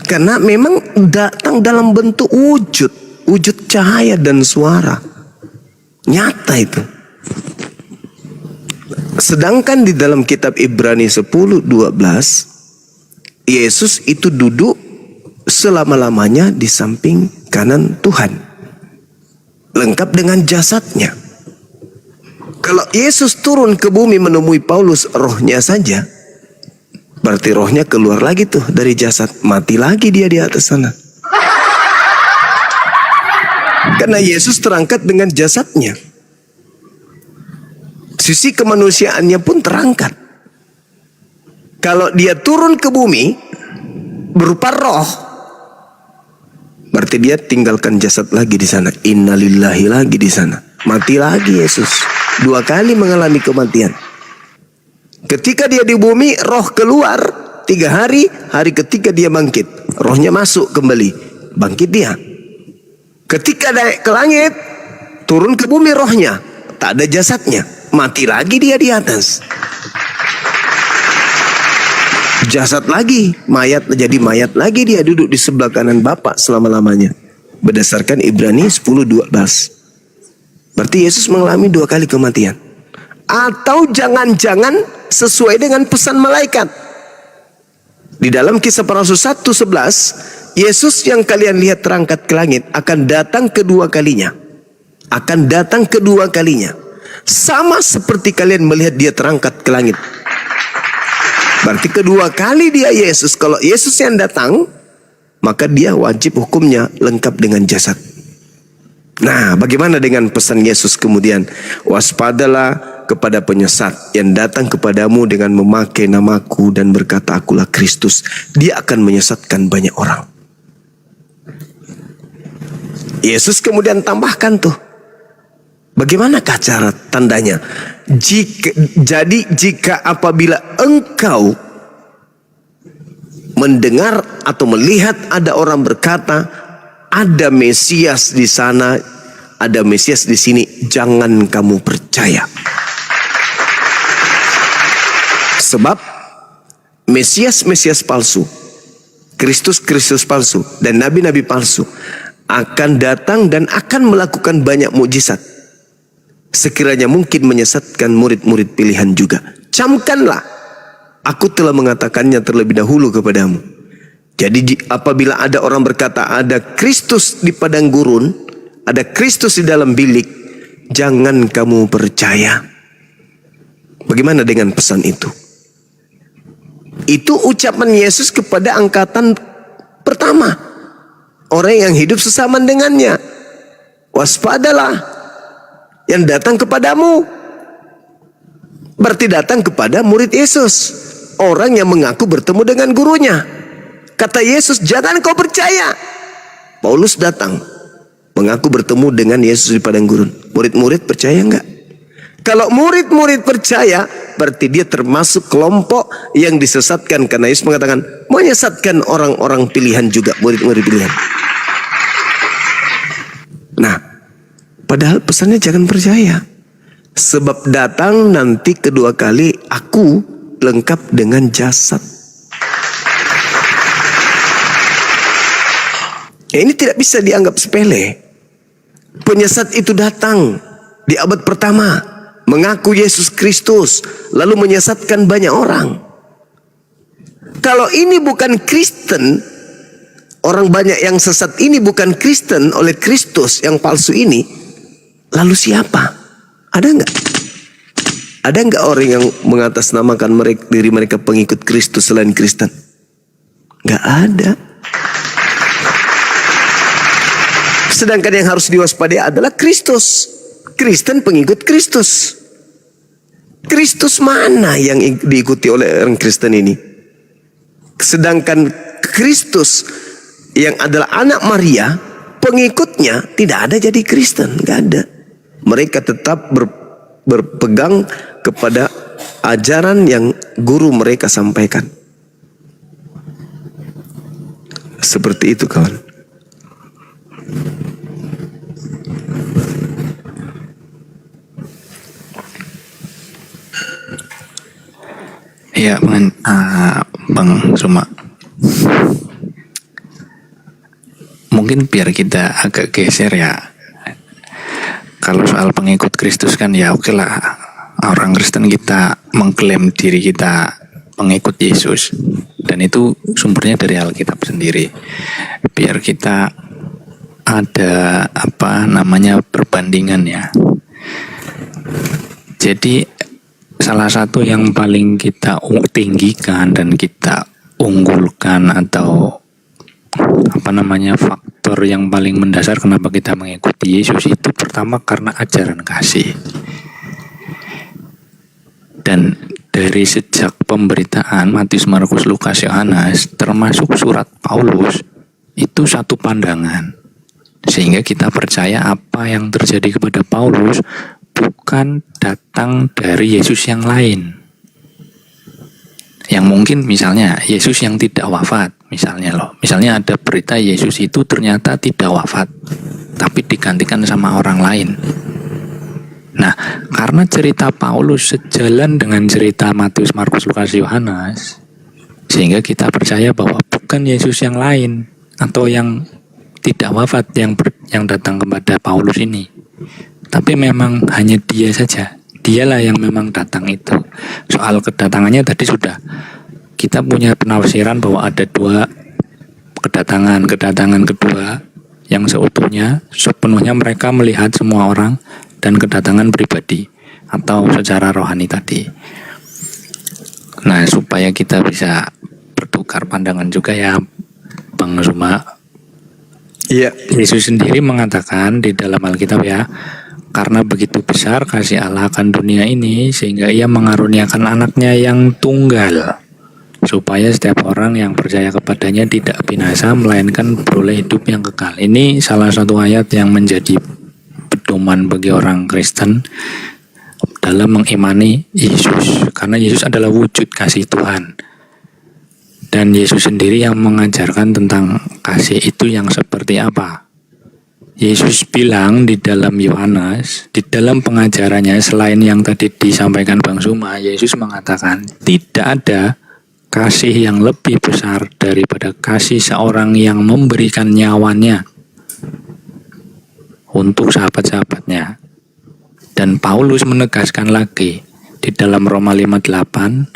Karena memang datang dalam bentuk wujud cahaya dan suara. Nyata itu. Sedangkan di dalam kitab Ibrani 10:12, Yesus itu duduk selama-lamanya di samping kanan Tuhan. Lengkap dengan jasadnya. Kalau Yesus turun ke bumi menemui Paulus rohnya saja, berarti rohnya keluar lagi tuh dari jasad. Mati lagi dia di atas sana. Karena Yesus terangkat dengan jasadnya. Sisi kemanusiaannya pun terangkat. Kalau dia turun ke bumi berupa roh, berarti dia tinggalkan jasad lagi di sana. Innalillahi lagi di sana. Mati lagi Yesus. 2 kali mengalami kematian. Ketika dia di bumi, roh keluar 3 hari. Hari ketiga dia bangkit. Rohnya masuk kembali. Bangkit dia. Ketika naik ke langit, turun ke bumi rohnya. Tak ada jasadnya. Mati lagi dia di atas. Jasad lagi, mayat jadi mayat lagi dia duduk di sebelah kanan Bapa selama-lamanya. Berdasarkan Ibrani 10:12. Berarti Yesus mengalami 2 kali kematian. Atau jangan-jangan sesuai dengan pesan malaikat. Di dalam Kisah Para Rasul 1:11, Yesus yang kalian lihat terangkat ke langit akan datang kedua kalinya. Akan datang kedua kalinya. Sama seperti kalian melihat dia terangkat ke langit. Berarti kedua kali dia Yesus. Kalau Yesus yang datang, maka dia wajib hukumnya lengkap dengan jasad. Nah, bagaimana dengan pesan Yesus kemudian? Waspadalah kepada penyesat yang datang kepadamu dengan memakai namaku dan berkata akulah Kristus. Dia akan menyesatkan banyak orang. Yesus kemudian tambahkan tuh. Bagaimanakah cara tandanya? Jika apabila engkau mendengar atau melihat ada orang berkata, ada Mesias di sana, ada Mesias di sini, jangan kamu percaya. Sebab Mesias palsu, Kristus palsu, dan nabi-nabi palsu akan datang dan akan melakukan banyak mukjizat. Sekiranya mungkin menyesatkan murid-murid pilihan juga. Camkanlah, aku telah mengatakannya terlebih dahulu kepadamu. Jadi apabila ada orang berkata ada Kristus di padang gurun, ada Kristus di dalam bilik, jangan kamu percaya. Bagaimana dengan pesan itu? Itu ucapan Yesus kepada angkatan pertama, orang yang hidup sesaman dengannya. Waspadalah yang datang kepadamu. Berarti datang kepada murid Yesus, orang yang mengaku bertemu dengan gurunya. Kata Yesus, jangan kau percaya. Paulus datang mengaku bertemu dengan Yesus di padang gurun. Murid-murid percaya enggak? Kalau murid-murid percaya, berarti dia termasuk kelompok yang disesatkan, karena Yesus mengatakan menyesatkan orang-orang pilihan juga, murid-murid pilihan. Nah, padahal pesannya jangan percaya. Sebab datang nanti kedua kali aku lengkap dengan jasad. Ini tidak bisa dianggap sepele. Penyesat itu datang di abad pertama, mengaku Yesus Kristus, lalu menyesatkan banyak orang. Kalau ini bukan Kristen, orang banyak yang sesat ini bukan Kristen oleh Kristus yang palsu ini, lalu siapa? Ada enggak? Ada enggak orang yang mengatasnamakan diri mereka pengikut Kristus selain Kristen? Enggak ada. Sedangkan yang harus diwaspadai adalah Kristus. Kristen pengikut Kristus. Kristus mana yang diikuti oleh orang Kristen ini? Sedangkan Kristus yang adalah anak Maria, pengikutnya tidak ada jadi Kristen, enggak ada. Mereka tetap berpegang kepada ajaran yang guru mereka sampaikan. Seperti itu, kawan. Ya, Bang Suma. Mungkin biar kita agak geser ya. Kalau soal pengikut Kristus kan ya oke lah, orang Kristen kita mengklaim diri kita pengikut Yesus, dan itu sumbernya dari Alkitab sendiri. Biar kita ada perbandingan ya. Jadi salah satu yang paling kita tinggikan dan kita unggulkan atau faktor yang paling mendasar kenapa kita mengikuti Yesus itu pertama karena ajaran kasih. Dan dari sejak pemberitaan Matius, Markus, Lukas, Yohanes termasuk surat Paulus itu satu pandangan, sehingga kita percaya apa yang terjadi kepada Paulus bukan datang dari Yesus yang lain. Yang mungkin misalnya Yesus yang tidak wafat, misalnya ada berita Yesus itu ternyata tidak wafat, tapi digantikan sama orang lain. Nah, karena cerita Paulus sejalan dengan cerita Matius, Markus, Lukas, Yohanes, sehingga kita percaya bahwa bukan Yesus yang lain atau yang tidak wafat yang datang kepada Paulus ini, tapi memang hanya dia saja. Dialah yang memang datang itu. Soal kedatangannya tadi sudah kita punya penafsiran bahwa ada dua kedatangan. Kedatangan kedua yang sepenuhnya mereka melihat semua orang, dan kedatangan pribadi atau secara rohani tadi. Nah, supaya kita bisa bertukar pandangan juga ya, Bang Suma. Iya. Yesus sendiri mengatakan di dalam Alkitab ya, karena begitu besar kasih Allah akan dunia ini sehingga ia mengaruniakan anaknya yang tunggal, supaya setiap orang yang percaya kepadanya tidak binasa melainkan beroleh hidup yang kekal. Ini salah satu ayat yang menjadi pedoman bagi orang Kristen dalam mengimani Yesus, karena Yesus adalah wujud kasih Tuhan. Dan Yesus sendiri yang mengajarkan tentang kasih itu yang seperti apa. Yesus bilang di dalam Yohanes, di dalam pengajarannya, selain yang tadi disampaikan Bang Suma, Yesus mengatakan tidak ada kasih yang lebih besar daripada kasih seorang yang memberikan nyawanya untuk sahabat-sahabatnya. Dan Paulus menegaskan lagi di dalam Roma 5:8,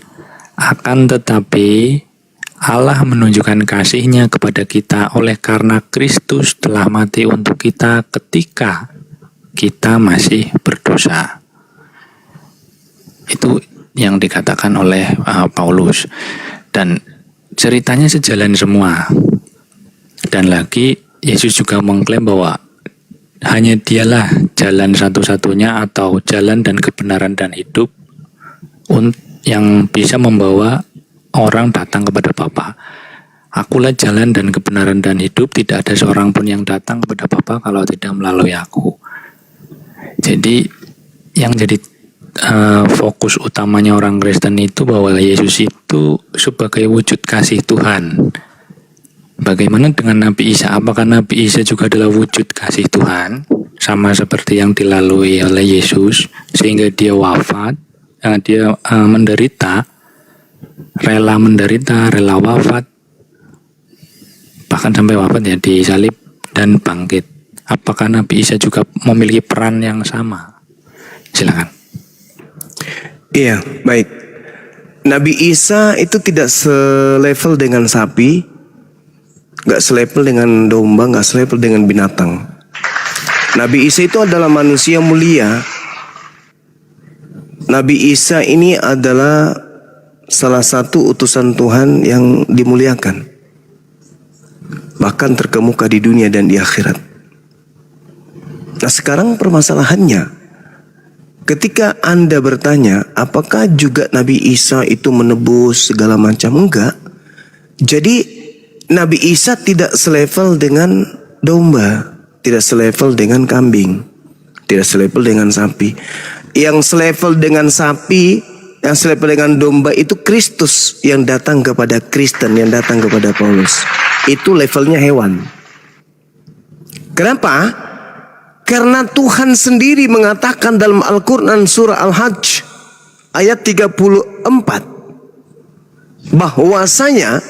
akan tetapi Allah menunjukkan kasih-Nya kepada kita oleh karena Kristus telah mati untuk kita ketika kita masih berdosa. Itu yang dikatakan oleh Paulus. Dan ceritanya sejalan semua. Dan lagi Yesus juga mengklaim bahwa hanya dialah jalan satu-satunya atau jalan dan kebenaran dan hidup yang bisa membawa orang datang kepada Bapa. Akulah jalan dan kebenaran dan hidup, tidak ada seorang pun yang datang kepada Bapa kalau tidak melalui aku. Jadi yang jadi fokus utamanya orang Kristen itu bahwa Yesus itu sebagai wujud kasih Tuhan. Bagaimana dengan Nabi Isa? Apakah Nabi Isa juga adalah wujud kasih Tuhan, sama seperti yang dilalui oleh Yesus, sehingga dia wafat, dia menderita, rela wafat, bahkan sampai wafat ya, disalib dan bangkit. Apakah Nabi Isa juga memiliki peran yang sama? Silakan. Iya, baik. Nabi Isa itu tidak selevel dengan sapi, nggak selevel dengan domba, nggak selevel dengan binatang. Nabi Isa itu adalah manusia mulia. Nabi Isa ini adalah salah satu utusan Tuhan yang dimuliakan, bahkan terkemuka di dunia dan di akhirat. Nah, sekarang permasalahannya, ketika Anda bertanya, apakah juga Nabi Isa itu menebus segala macam? Enggak. Jadi Nabi Isa tidak selevel dengan domba, tidak selevel dengan kambing, tidak selevel dengan sapi. Yang selevel dengan sapi, yang selevel dengan domba itu Kristus yang datang kepada Kristen, yang datang kepada Paulus. Itu levelnya hewan. Kenapa? Karena Tuhan sendiri mengatakan dalam Al-Quran surah Al-Hajj ayat 34 bahwasanya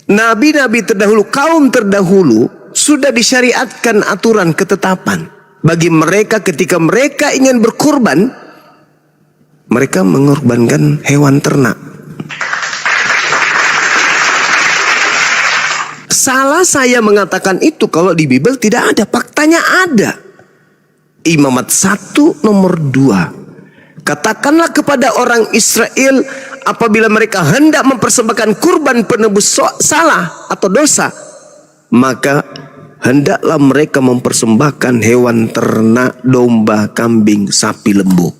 nabi-nabi terdahulu, kaum terdahulu sudah disyariatkan aturan ketetapan bagi mereka ketika mereka ingin berkurban, mereka mengorbankan hewan ternak. Salah saya mengatakan itu kalau di Bible tidak ada, faktanya ada. Imamat 1 nomor 2. Katakanlah kepada orang Israel apabila mereka hendak mempersembahkan kurban penebus salah atau dosa, maka hendaklah mereka mempersembahkan hewan ternak, domba, kambing, sapi, lembu.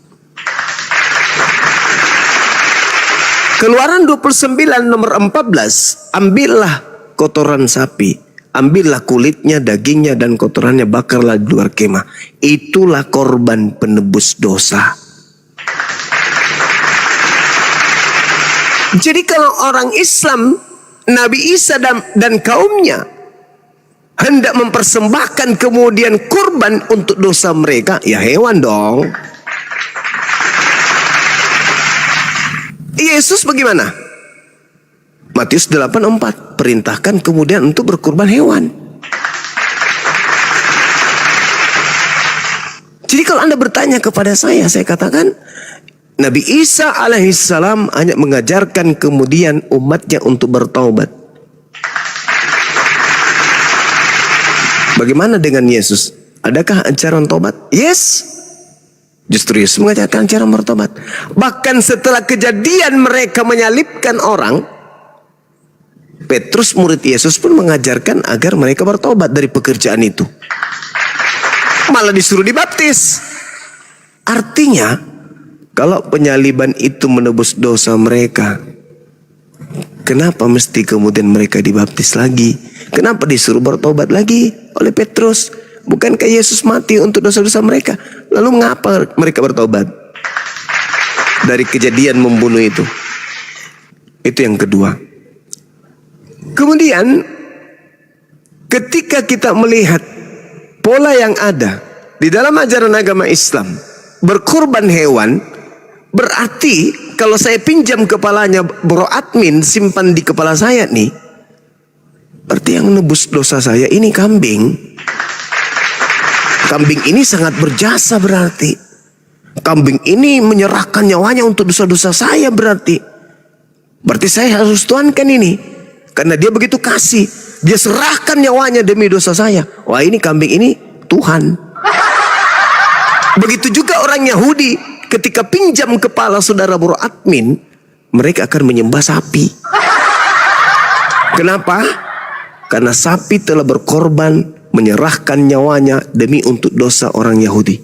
Keluaran 29 nomor 14, ambillah kotoran sapi, ambillah kulitnya, dagingnya, dan kotorannya, bakarlah di luar kemah. Itulah korban penebus dosa. Jadi kalau orang Islam, Nabi Isa dan kaumnya hendak mempersembahkan kemudian kurban untuk dosa mereka, ya hewan dong. Yesus bagaimana? Matius 8:4, perintahkan kemudian untuk berkurban hewan. Jadi kalau Anda bertanya kepada saya katakan Nabi Isa alaihissalam hanya mengajarkan kemudian umatnya untuk bertaubat. Bagaimana dengan Yesus? Adakah ajaran taubat? Yes. Justru Yesus mengajarkan cara bertobat. Bahkan setelah kejadian mereka menyalibkan orang, Petrus murid Yesus pun mengajarkan agar mereka bertobat dari pekerjaan itu. Malah disuruh dibaptis. Artinya, kalau penyaliban itu menebus dosa mereka, kenapa mesti kemudian mereka dibaptis lagi? Kenapa disuruh bertobat lagi oleh Petrus? Bukankah Yesus mati untuk dosa-dosa mereka? Lalu mengapa mereka bertobat dari kejadian membunuh itu? Itu yang kedua. Kemudian ketika kita melihat pola yang ada di dalam ajaran agama Islam, berkurban hewan berarti kalau saya pinjam kepalanya bro admin, simpan di kepala saya nih, berarti yang menebus dosa saya ini kambing. Kambing ini sangat berjasa berarti. Kambing ini menyerahkan nyawanya untuk dosa-dosa saya berarti. Berarti saya harus tuankan ini. Karena dia begitu kasih. Dia serahkan nyawanya demi dosa saya. Wah, ini kambing ini Tuhan. Begitu juga orang Yahudi. Ketika pinjam kepala saudara bro admin, mereka akan menyembah sapi. Kenapa? Karena sapi telah berkorban, menyerahkan nyawanya demi untuk dosa orang Yahudi.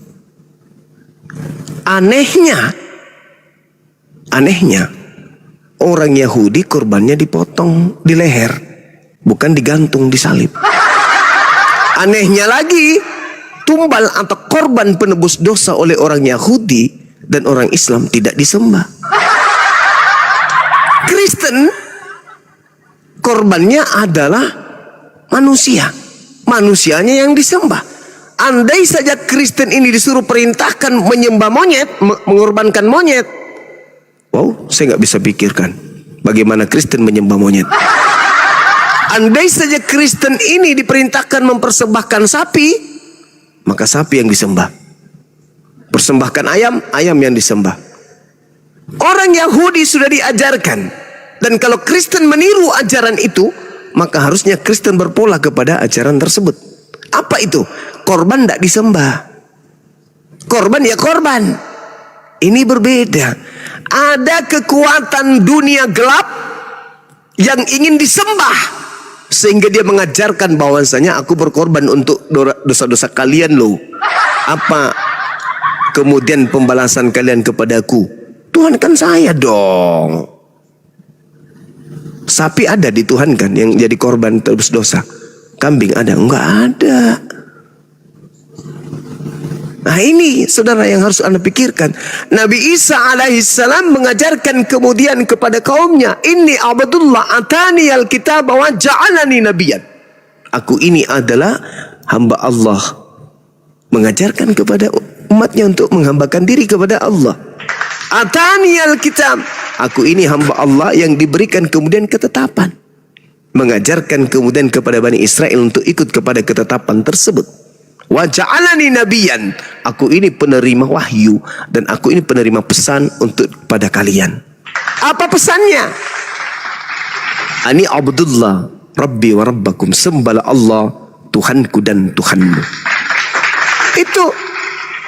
Anehnya, orang Yahudi korbannya dipotong di leher, bukan digantung di salib. Anehnya lagi, tumbal atau korban penebus dosa oleh orang Yahudi dan orang Islam tidak disembah. Kristen korbannya adalah manusia, manusianya yang disembah. Andai saja Kristen ini disuruh perintahkan menyembah monyet, mengorbankan monyet, wow, saya nggak bisa pikirkan bagaimana Kristen menyembah monyet. Andai saja Kristen ini diperintahkan mempersembahkan sapi, maka sapi yang disembah. Persembahkan ayam, ayam yang disembah. Orang Yahudi sudah diajarkan, dan kalau Kristen meniru ajaran itu, maka harusnya Kristen berpola kepada ajaran tersebut. Apa itu? Korban tidak disembah. Korban ya korban. Ini berbeda. Ada kekuatan dunia gelap yang ingin disembah, sehingga dia mengajarkan bahwasanya aku berkorban untuk dosa-dosa kalian loh. Apa kemudian pembalasan kalian kepadaku? Tuhan kan saya dong. Sapi ada di Tuhan kan yang jadi korban terus dosa. Kambing ada? Enggak ada. Nah ini saudara yang harus Anda pikirkan. Nabi Isa alaihissalam mengajarkan kemudian kepada kaumnya, Inni abdullah atani alkitab wa ja'alani nabiyan. Aku ini adalah hamba Allah. Mengajarkan kepada umatnya untuk menghambakan diri kepada Allah. Atani alkitab. Aku ini hamba Allah yang diberikan kemudian ketetapan. Mengajarkan kemudian kepada Bani Israel untuk ikut kepada ketetapan tersebut. Wa ja'alani nabiyan. Aku ini penerima wahyu dan aku ini penerima pesan untuk pada kalian. Apa pesannya? Ani abdullah rabbi wa rabbakum. Sembahlah Allah Tuhanku dan Tuhanmu. Itu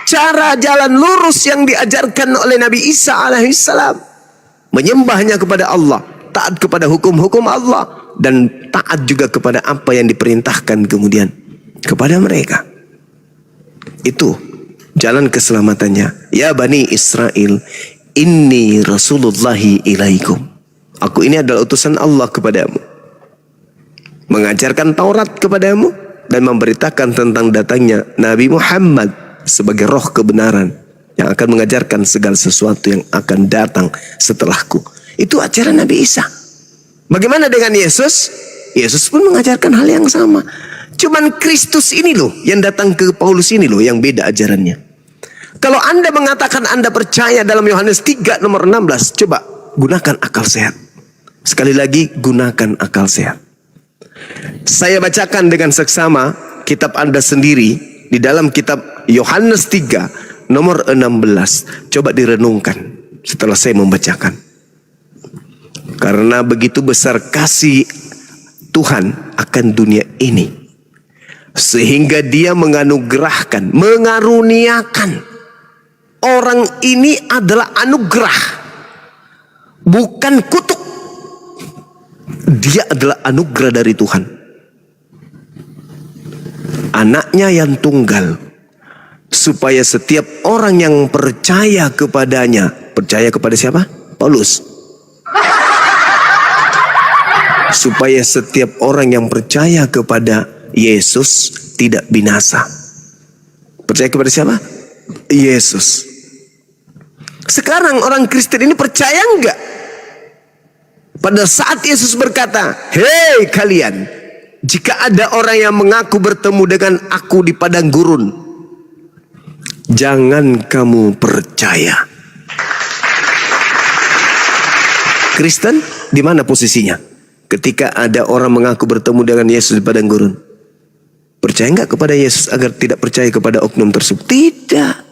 cara jalan lurus yang diajarkan oleh Nabi Isa alaihissalam. Menyembahnya kepada Allah, taat kepada hukum-hukum Allah, dan taat juga kepada apa yang diperintahkan kemudian kepada mereka. Itu jalan keselamatannya. Ya Bani Israel, inni rasulullahi ilaikum. Aku ini adalah utusan Allah kepadamu. Mengajarkan Taurat kepadamu dan memberitakan tentang datangnya Nabi Muhammad sebagai roh kebenaran yang akan mengajarkan segala sesuatu yang akan datang setelahku. Itu ajaran Nabi Isa. Bagaimana dengan Yesus? Yesus pun mengajarkan hal yang sama. Cuman Kristus ini loh yang datang ke Paulus ini loh yang beda ajarannya. Kalau Anda mengatakan Anda percaya dalam Yohanes 3 nomor 16, coba gunakan akal sehat. Sekali lagi gunakan akal sehat. Saya bacakan dengan seksama kitab Anda sendiri di dalam kitab Yohanes 3 nomor 16. Coba direnungkan setelah saya membacakan. Karena begitu besar kasih Tuhan akan dunia ini, sehingga dia menganugerahkan, mengaruniakan. Orang ini adalah anugerah, bukan kutuk. Dia adalah anugerah dari Tuhan. Anaknya yang tunggal, supaya setiap orang yang percaya kepadanya. Percaya kepada siapa? Paulus. Supaya setiap orang yang percaya kepada Yesus tidak binasa. Percaya kepada siapa? Yesus. Sekarang orang Kristen ini percaya enggak? Pada saat Yesus berkata, hei kalian, jika ada orang yang mengaku bertemu dengan aku di padang gurun, jangan kamu percaya. Kristen di mana posisinya ketika ada orang mengaku bertemu dengan Yesus di padang gurun? Percaya enggak kepada Yesus agar tidak percaya kepada oknum tersebut? Tidak.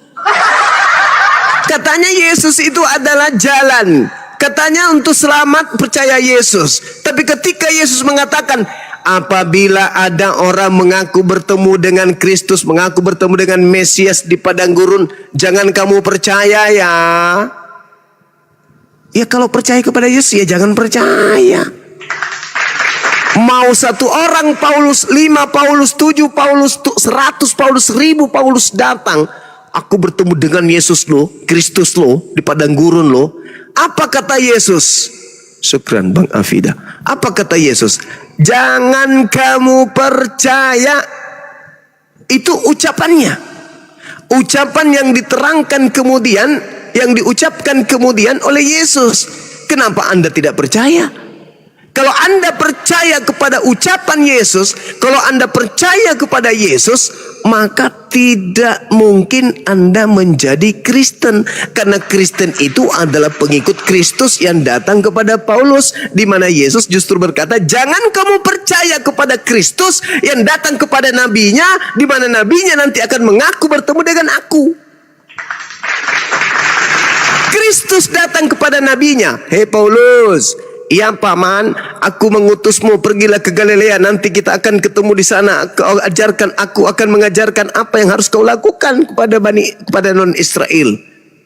Katanya Yesus itu adalah jalan. Katanya untuk selamat percaya Yesus. Tapi ketika Yesus mengatakan, apabila ada orang mengaku bertemu dengan Kristus, mengaku bertemu dengan Mesias di padang gurun, jangan kamu percaya ya. Ya kalau percaya kepada Yesus ya jangan percaya. Mau satu orang Paulus, 5 Paulus, 7 Paulus, 100 Paulus, 1000 Paulus datang, aku bertemu dengan Yesus loh, Kristus loh, di padang gurun loh. Apa kata Yesus? Syukran Bang Afida. Apa kata Yesus? Jangan kamu percaya. Itu ucapannya. Ucapan yang diterangkan kemudian yang diucapkan kemudian oleh Yesus. Kenapa Anda tidak percaya? Kalau Anda percaya kepada ucapan Yesus, kalau Anda percaya kepada Yesus, maka tidak mungkin Anda menjadi Kristen. Karena Kristen itu adalah pengikut Kristus yang datang kepada Paulus, di mana Yesus justru berkata, jangan kamu percaya kepada Kristus yang datang kepada nabinya, di mana nabinya nanti akan mengaku bertemu dengan aku. Kristus datang kepada nabinya, hei Paulus, iya paman, aku mengutusmu, pergilah ke Galilea, nanti kita akan ketemu di sana. Kau ajarkan, aku akan mengajarkan apa yang harus kau lakukan kepada non Israel.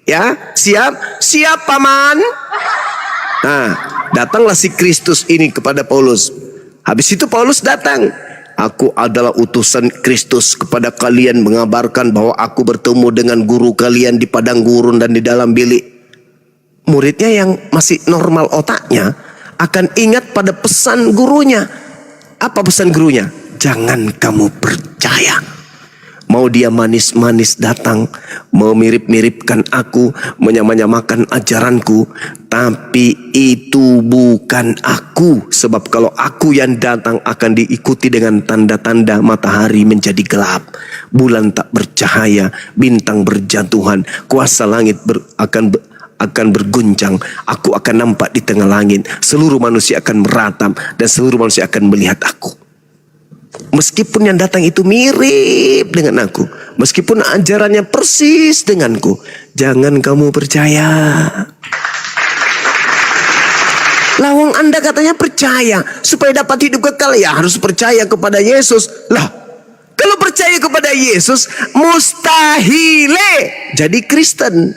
Ya, siap? Siap paman. Nah, datanglah si Kristus ini kepada Paulus. Habis itu Paulus datang. Aku adalah utusan Kristus kepada kalian, mengabarkan bahwa aku bertemu dengan guru kalian di padang gurun dan di dalam bilik. Muridnya yang masih normal otaknya akan ingat pada pesan gurunya. Apa pesan gurunya? Jangan kamu percaya. Mau dia manis-manis datang, mau mirip-miripkan aku, menyamanyamakan ajaranku, tapi itu bukan aku. Sebab kalau aku yang datang akan diikuti dengan tanda-tanda matahari menjadi gelap, bulan tak bercahaya, bintang berjatuhan, kuasa langit akan berguncang, aku akan nampak di tengah langit, seluruh manusia akan meratam dan seluruh manusia akan melihat aku. Meskipun yang datang itu mirip dengan aku, meskipun ajarannya persis denganku, jangan kamu percaya. Lawang Anda katanya percaya supaya dapat hidup kekal, ya harus percaya kepada Yesus. Lah, kalau percaya kepada Yesus mustahil jadi Kristen.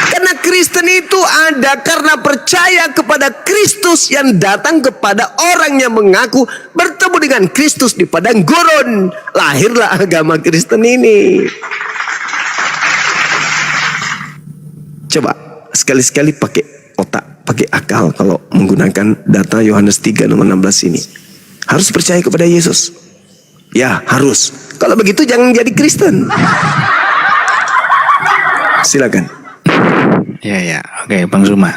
Karena Kristen itu ada karena percaya kepada Kristus yang datang kepada orang yang mengaku bertemu dengan Kristus di padang gurun. Lahirlah agama Kristen ini. Coba sekali-sekali pakai otak, pakai akal kalau menggunakan data Yohanes 3 nomor 16 ini. Harus percaya kepada Yesus. Ya, harus. Kalau begitu jangan jadi Kristen. Silakan. Ya, oke Bang Suma.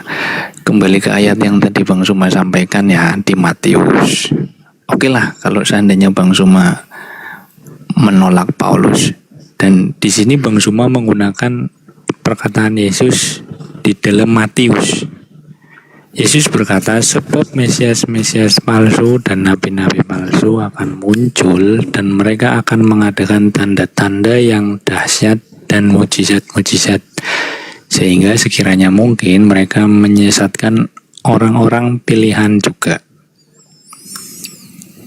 Kembali ke ayat yang tadi Bang Suma sampaikan ya di Matius. Oke lah kalau seandainya Bang Suma menolak Paulus, dan di sini Bang Suma menggunakan perkataan Yesus di dalam Matius. Yesus berkata, sebab Mesias-Mesias palsu dan nabi-nabi palsu akan muncul, dan mereka akan mengadakan tanda-tanda yang dahsyat dan mujizat-mujizat, sehingga sekiranya mungkin mereka menyesatkan orang-orang pilihan juga.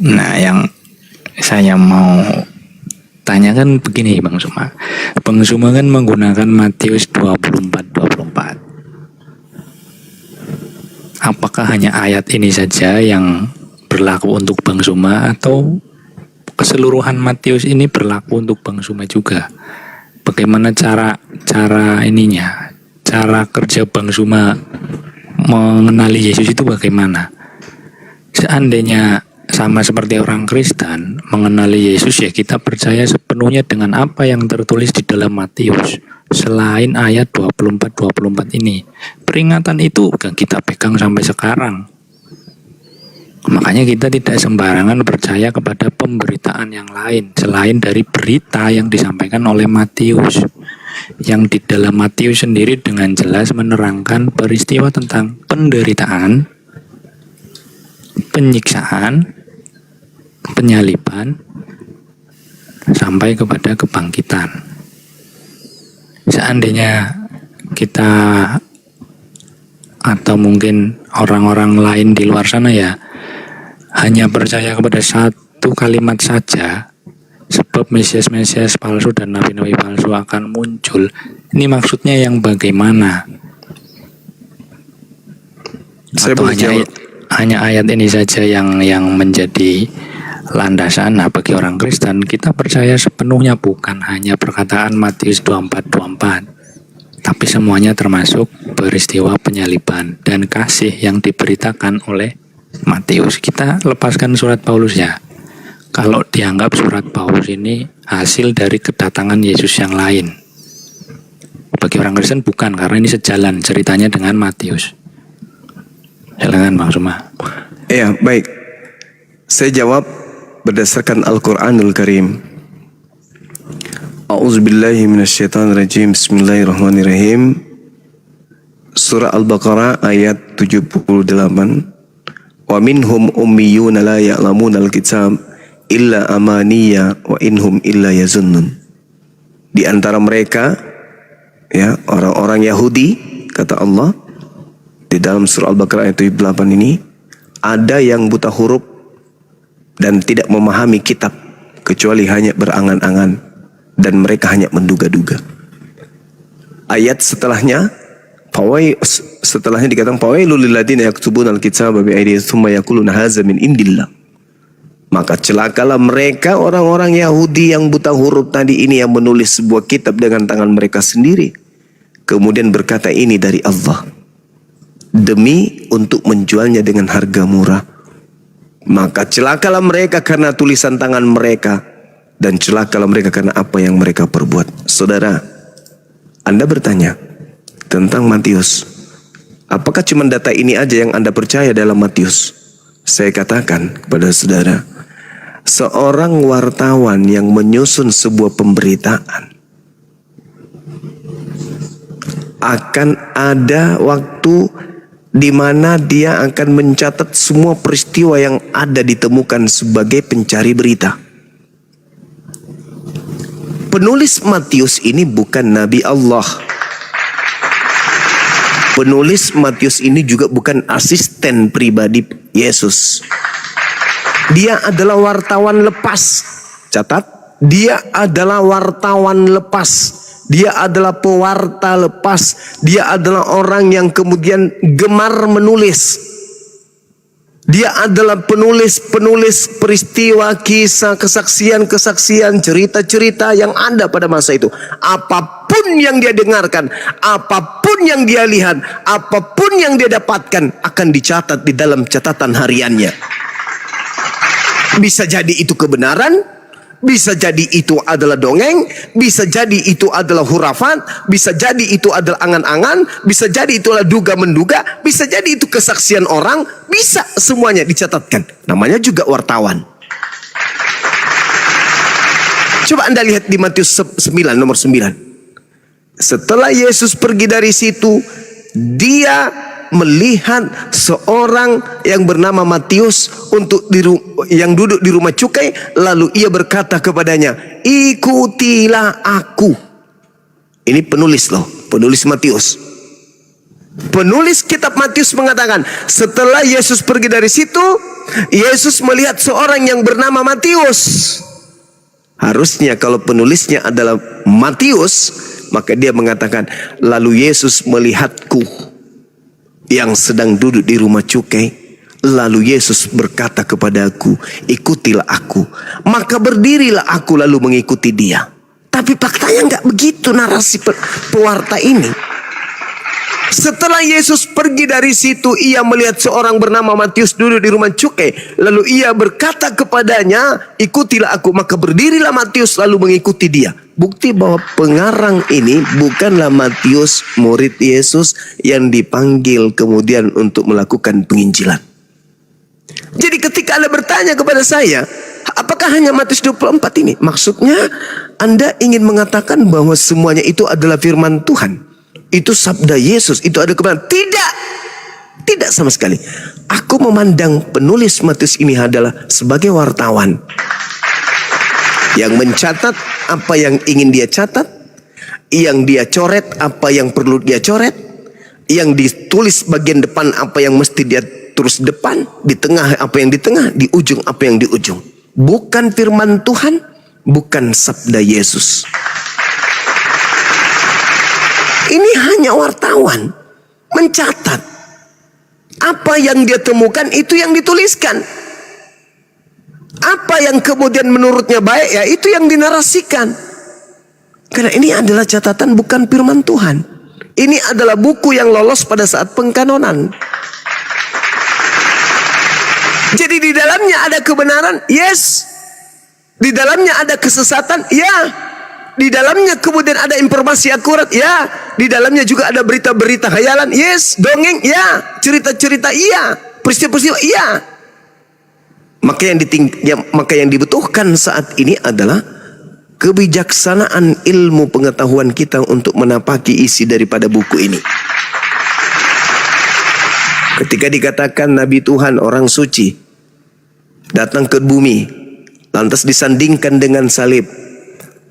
Nah, yang saya mau tanyakan begini Bang Suma. Bang Suma kan menggunakan Matius 24. Apakah hanya ayat ini saja yang berlaku untuk Bang Suma, atau keseluruhan Matius ini berlaku untuk Bang Suma juga? Bagaimana cara ininya? Cara kerja Bang Suma mengenali Yesus itu bagaimana? Seandainya sama seperti orang Kristen mengenali Yesus, ya kita percaya sepenuhnya dengan apa yang tertulis di dalam Matius. Selain ayat 24 ini, peringatan itu kita pegang sampai sekarang. Makanya kita tidak sembarangan percaya kepada pemberitaan yang lain selain dari berita yang disampaikan oleh Matius. Yang di dalam Matius sendiri dengan jelas menerangkan peristiwa tentang penderitaan, penyiksaan, penyaliban, sampai kepada kebangkitan. Seandainya kita atau mungkin orang-orang lain di luar sana ya hanya percaya kepada satu kalimat saja, sebab Mesias-Mesias palsu dan nabi-nabi palsu akan muncul, ini maksudnya yang bagaimana? Atau hanya ayat ini saja yang menjadi landasan? Nah, bagi orang Kristen kita percaya sepenuhnya bukan hanya perkataan Matius 24, tapi semuanya termasuk peristiwa penyaliban dan kasih yang diberitakan oleh Matius. Kita lepaskan surat Paulus ya. Kalau dianggap surat Paulus ini hasil dari kedatangan Yesus yang lain, bagi orang Kristen bukan, karena ini sejalan ceritanya dengan Matius. Silakan Bang Suma. Ya, baik. Saya jawab berdasarkan Al-Quranul Karim. A'udzubillahi minasyaitonirrajim. Bismillahirrahmanirrahim. Surah Al-Baqarah ayat 78. Wa minhum ummiyuna la ya'lamunal kitab illa amaniya wa inhum illa yazunnun. Di antara mereka, ya, orang-orang Yahudi, kata Allah di dalam surah Al-Baqarah ayat 78 ini, ada yang buta huruf dan tidak memahami kitab kecuali hanya berangan-angan dan mereka hanya menduga-duga. Ayat setelahnya dikatakan fawailul lil ladzina yaktubuna al-kitaba bi aydihim tsumma yaquluna hadza min indillah. Maka celakalah mereka orang-orang Yahudi yang buta huruf tadi ini, yang menulis sebuah kitab dengan tangan mereka sendiri, kemudian berkata ini dari Allah, demi untuk menjualnya dengan harga murah. Maka celakalah mereka karena tulisan tangan mereka, dan celakalah mereka karena apa yang mereka perbuat. Saudara, Anda bertanya tentang Matius, apakah cuma data ini aja yang Anda percaya dalam Matius? Saya katakan kepada saudara, seorang wartawan yang menyusun sebuah pemberitaan akan ada waktu di mana dia akan mencatat semua peristiwa yang ada ditemukan sebagai pencari berita. Penulis Matius ini bukan Nabi Allah. Penulis Matius ini juga bukan asisten pribadi Yesus. Dia adalah wartawan lepas. Catat, dia adalah wartawan lepas. Dia adalah pewarta lepas. Dia adalah orang yang kemudian gemar menulis. Dia adalah penulis peristiwa, kisah, kesaksian, cerita-cerita yang ada pada masa itu. Apapun yang dia dengarkan, apapun yang dia lihat, apapun yang dia dapatkan akan dicatat di dalam catatan hariannya. Bisa jadi itu kebenaran, bisa jadi itu adalah dongeng, bisa jadi itu adalah hurafat, bisa jadi itu adalah angan-angan, bisa jadi itu adalah duga-menduga, bisa jadi itu kesaksian orang, bisa semuanya dicatatkan. Namanya juga wartawan. Coba Anda lihat di Matius 9 nomor 9. Setelah Yesus pergi dari situ, dia melihat seorang yang bernama Matius yang duduk di rumah cukai, lalu ia berkata kepadanya, ikutilah aku. Ini penulis loh, penulis Matius. Penulis kitab Matius mengatakan, setelah Yesus pergi dari situ, Yesus melihat seorang yang bernama Matius. Harusnya kalau penulisnya adalah Matius, maka dia mengatakan, lalu Yesus melihatku yang sedang duduk di rumah cukai, lalu Yesus berkata kepadaku, ikutilah aku. Maka berdirilah aku lalu mengikuti dia. Tapi faktanya nggak begitu narasi pewarta ini. Setelah Yesus pergi dari situ, ia melihat seorang bernama Matius duduk di rumah cukai, lalu ia berkata kepadanya, ikutilah aku. Maka berdirilah Matius lalu mengikuti dia. Bukti bahwa pengarang ini bukanlah Matius, murid Yesus yang dipanggil kemudian untuk melakukan penginjilan. Jadi ketika Anda bertanya kepada saya, apakah hanya Matius 24 ini? Maksudnya Anda ingin mengatakan bahwa semuanya itu adalah firman Tuhan, itu sabda Yesus, itu ada kebenaran? Tidak, tidak sama sekali. Aku memandang penulis Matius ini adalah sebagai wartawan yang mencatat apa yang ingin dia catat, yang dia coret apa yang perlu dia coret, yang ditulis bagian depan apa yang mesti dia terus depan, di tengah apa yang di tengah, di ujung apa yang di ujung. Bukan firman Tuhan, bukan sabda Yesus. Ini hanya wartawan mencatat apa yang dia temukan, itu yang dituliskan. Apa yang kemudian menurutnya baik, ya itu yang dinarasikan. Karena ini adalah catatan, bukan firman Tuhan. Ini adalah buku yang lolos pada saat pengkanonan. Jadi di dalamnya ada kebenaran, yes. Di dalamnya ada kesesatan, ya. di dalamnya kemudian ada informasi akurat, ya. Di dalamnya juga ada berita-berita khayalan, yes. Dongeng, ya. Cerita-cerita, iya. Peristiwa-peristiwa, iya. Maka yang dibutuhkan saat ini adalah kebijaksanaan ilmu pengetahuan kita untuk menapaki isi daripada buku ini. Ketika dikatakan Nabi Tuhan, orang suci, datang ke bumi, lantas disandingkan dengan salib.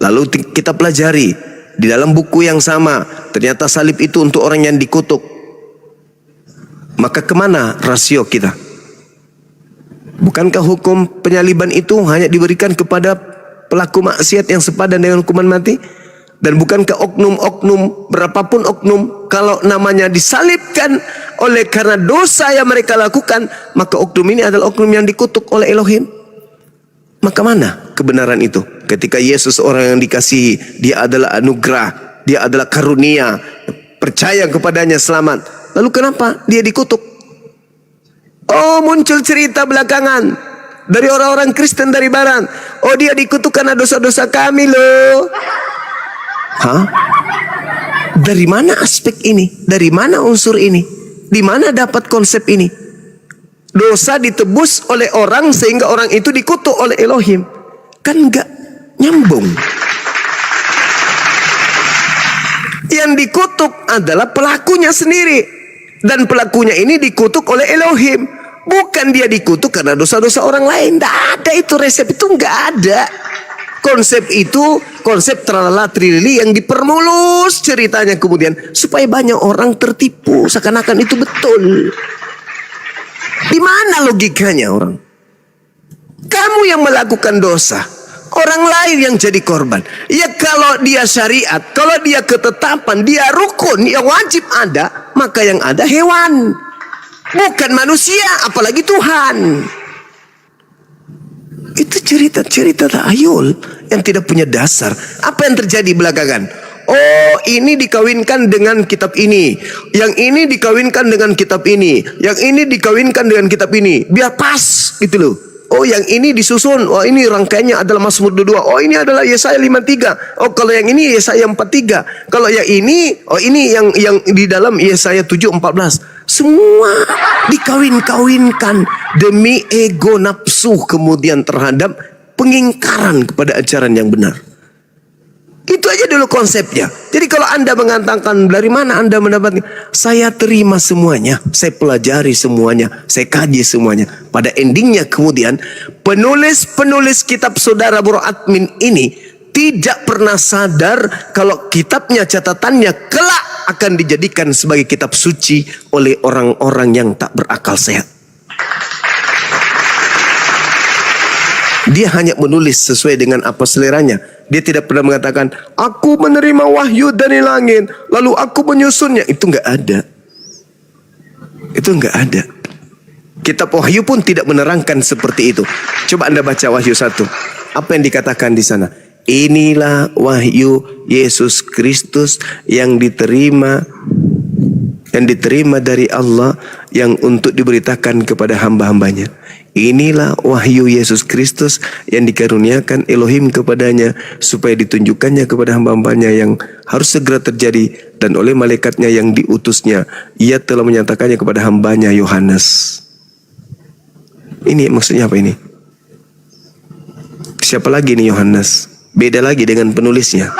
Lalu kita pelajari di dalam buku yang sama, ternyata salib itu untuk orang yang dikutuk. Maka kemana rasio kita? Bukankah hukum penyaliban itu hanya diberikan kepada pelaku maksiat yang sepadan dengan hukuman mati? Dan bukankah oknum-oknum, berapapun oknum, kalau namanya disalibkan oleh karena dosa yang mereka lakukan, maka oknum ini adalah oknum yang dikutuk oleh Elohim? Maka mana kebenaran itu? Ketika Yesus orang yang dikasihi, dia adalah anugerah, dia adalah karunia, percaya kepadanya selamat. Lalu kenapa dia dikutuk? Oh, muncul cerita belakangan dari orang-orang Kristen dari Barat. Oh, dia dikutuk karena dosa-dosa kami loh. Hah? Dari mana aspek ini? Dari mana unsur ini? Di mana dapat konsep ini? Dosa ditebus oleh orang sehingga orang itu dikutuk oleh Elohim. Kan enggak nyambung. Yang dikutuk adalah pelakunya sendiri. Dan pelakunya ini dikutuk oleh Elohim. Bukan dia dikutuk karena dosa-dosa orang lain. Tidak ada itu, resep itu enggak ada. Konsep itu, konsep tralala trilili yang dipermulus ceritanya kemudian. Supaya banyak orang tertipu. Seakan-akan itu betul. Di mana logikanya orang? Kamu yang melakukan dosa, orang lain yang jadi korban. Ya kalau dia syariat, kalau dia ketetapan, dia rukun yang wajib ada, maka yang ada hewan, bukan manusia, apalagi Tuhan. Itu cerita-cerita tahayul yang tidak punya dasar. Apa yang terjadi belakangan? Oh, ini dikawinkan dengan kitab ini, yang ini dikawinkan dengan kitab ini, yang ini dikawinkan dengan kitab ini, biar pas gitu loh. Oh, yang ini disusun, oh ini rangkaiannya adalah Mazmur 22, oh ini adalah Yesaya 53, oh kalau yang ini Yesaya 43, kalau yang ini, oh ini yang di dalam Yesaya 7:14. Semua dikawin-kawinkan demi ego nafsu kemudian terhadap pengingkaran kepada ajaran yang benar. Itu aja dulu konsepnya. Jadi kalau Anda mengatakan dari mana Anda mendapatkan, saya terima semuanya, saya pelajari semuanya, saya kaji semuanya. Pada endingnya kemudian penulis-penulis kitab saudara Bro Admin ini tidak pernah sadar kalau kitabnya, catatannya kelak akan dijadikan sebagai kitab suci oleh orang-orang yang tak berakal sehat. Dia hanya menulis sesuai dengan apa seleranya. Dia tidak pernah mengatakan, aku menerima wahyu dari langit, lalu aku menyusunnya. Itu enggak ada. Itu enggak ada. Kitab wahyu pun tidak menerangkan seperti itu. Coba Anda baca wahyu 1. Apa yang dikatakan di sana? Inilah wahyu Yesus Kristus yang diterima dari Allah, yang untuk diberitakan kepada hamba-hambanya. Inilah wahyu Yesus Kristus yang dikaruniakan Elohim kepadanya, supaya ditunjukkannya kepada hamba-hambanya yang harus segera terjadi, dan oleh malaikatnya yang diutusnya ia telah menyatakannya kepada hambanya Yohanes. Ini maksudnya apa ini? Siapa lagi nih Yohanes? Beda lagi dengan penulisnya.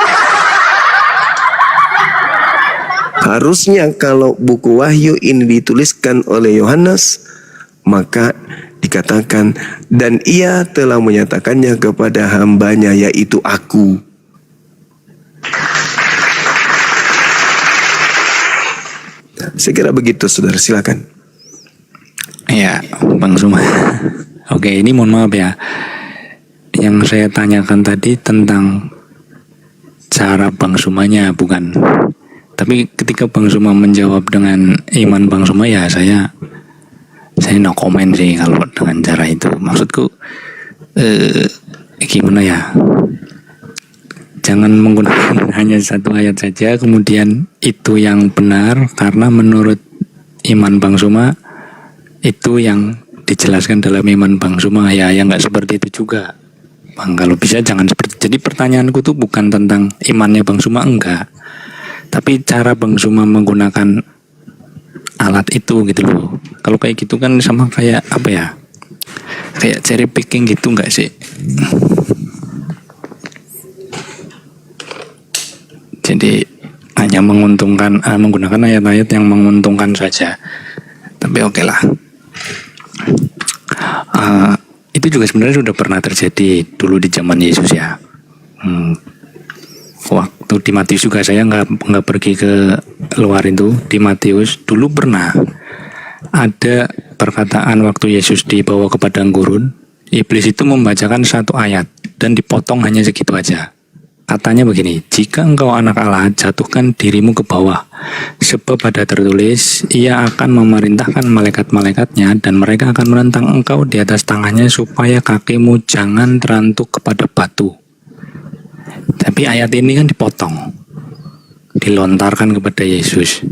Harusnya kalau buku wahyu ini dituliskan oleh Yohanes, maka dikatakan, dan ia telah menyatakannya kepada hambanya, yaitu aku. Saya kira begitu, saudara, silakan. Ya, Bang Suma. Oke, ini mohon maaf ya. Yang saya tanyakan tadi tentang cara Bang Sumanya, bukan. Tapi ketika Bang Suma menjawab dengan iman Bang Suma, ya saya no comment sih kalau dengan cara itu. Maksudku gimana ya, jangan menggunakan hanya satu ayat saja kemudian itu yang benar karena menurut iman Bang Suma itu yang dijelaskan dalam iman Bang Suma. Ya nggak seperti itu juga. Bang. Kalau bisa jangan seperti. Jadi pertanyaanku tuh bukan tentang imannya Bang Suma, enggak. Tapi cara Bang Suma menggunakan alat itu gitu loh. Kalau kayak gitu kan sama kayak apa ya? Kayak cherry picking gitu enggak sih? Jadi hanya menguntungkan menggunakan ayat-ayat yang menguntungkan saja. Tapi oke lah. Itu juga sebenarnya sudah pernah terjadi dulu di zaman Yesus ya. Waktu di Matius juga saya nggak pergi ke luar itu. Di Matius dulu pernah ada perkataan waktu Yesus dibawa ke padang gurun, iblis itu membacakan satu ayat dan dipotong hanya segitu aja. Katanya begini, jika engkau anak Allah, jatuhkan dirimu ke bawah. Sebab ada tertulis, ia akan memerintahkan malaikat-malaikatnya dan mereka akan menentang engkau di atas tangannya supaya kakimu jangan terantuk kepada batu. Tapi ayat ini kan dipotong, dilontarkan kepada Yesus.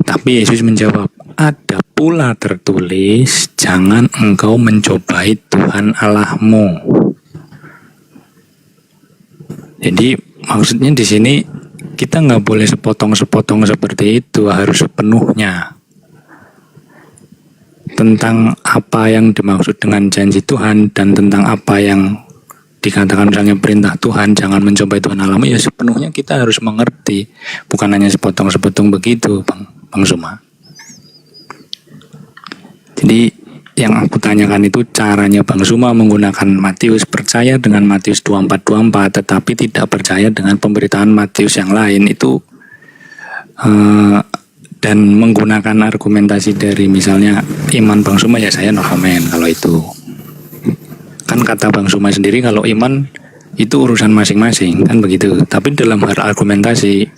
Tapi Yesus menjawab, ada pula tertulis, jangan engkau mencobai Tuhan Allahmu. Jadi maksudnya di sini kita nggak boleh sepotong-sepotong seperti itu, harus sepenuhnya. Tentang apa yang dimaksud dengan janji Tuhan dan tentang apa yang dikatakan misalnya perintah Tuhan, jangan mencobai Tuhan Allahmu, ya sepenuhnya kita harus mengerti. Bukan hanya sepotong-sepotong begitu, Bang Suma. Jadi yang aku tanyakan itu caranya Bang Suma menggunakan Matius, percaya dengan Matius 24:24 tetapi tidak percaya dengan pemberitaan Matius yang lain itu, dan menggunakan argumentasi dari misalnya iman Bang Suma, ya saya no comment kalau itu. Kan kata Bang Suma sendiri kalau iman itu urusan masing-masing kan begitu. Tapi dalam hal argumentasi,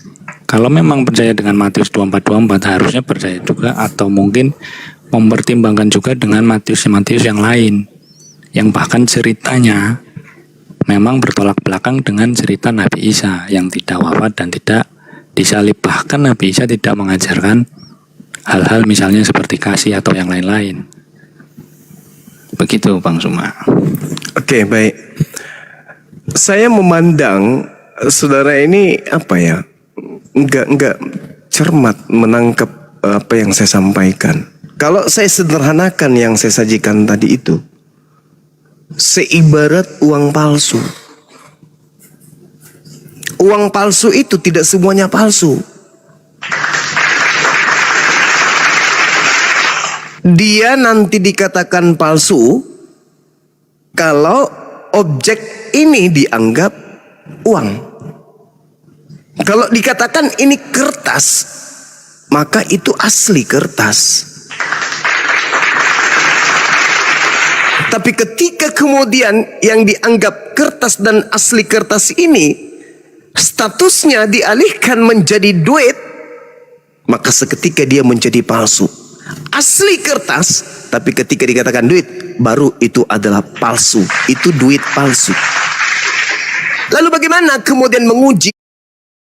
kalau memang percaya dengan Matius 24:24 harusnya percaya juga atau mungkin mempertimbangkan juga dengan Matius yang lain, yang bahkan ceritanya memang bertolak belakang dengan cerita Nabi Isa yang tidak wafat dan tidak disalib. Bahkan Nabi Isa tidak mengajarkan hal-hal misalnya seperti kasih atau yang lain-lain. Begitu Bang Suma. Oke, baik. Saya memandang saudara ini apa ya, enggak cermat menangkap apa yang saya sampaikan. Kalau saya sederhanakan yang saya sajikan tadi itu, seibarat uang palsu. Uang palsu itu tidak semuanya palsu. Dia nanti dikatakan palsu kalau objek ini dianggap uang. Kalau dikatakan ini kertas, maka itu asli kertas. Tapi ketika kemudian yang dianggap kertas dan asli kertas ini statusnya dialihkan menjadi duit, maka seketika dia menjadi palsu. Asli kertas, tapi ketika dikatakan duit, baru itu adalah palsu. Itu duit palsu. Lalu bagaimana kemudian menguji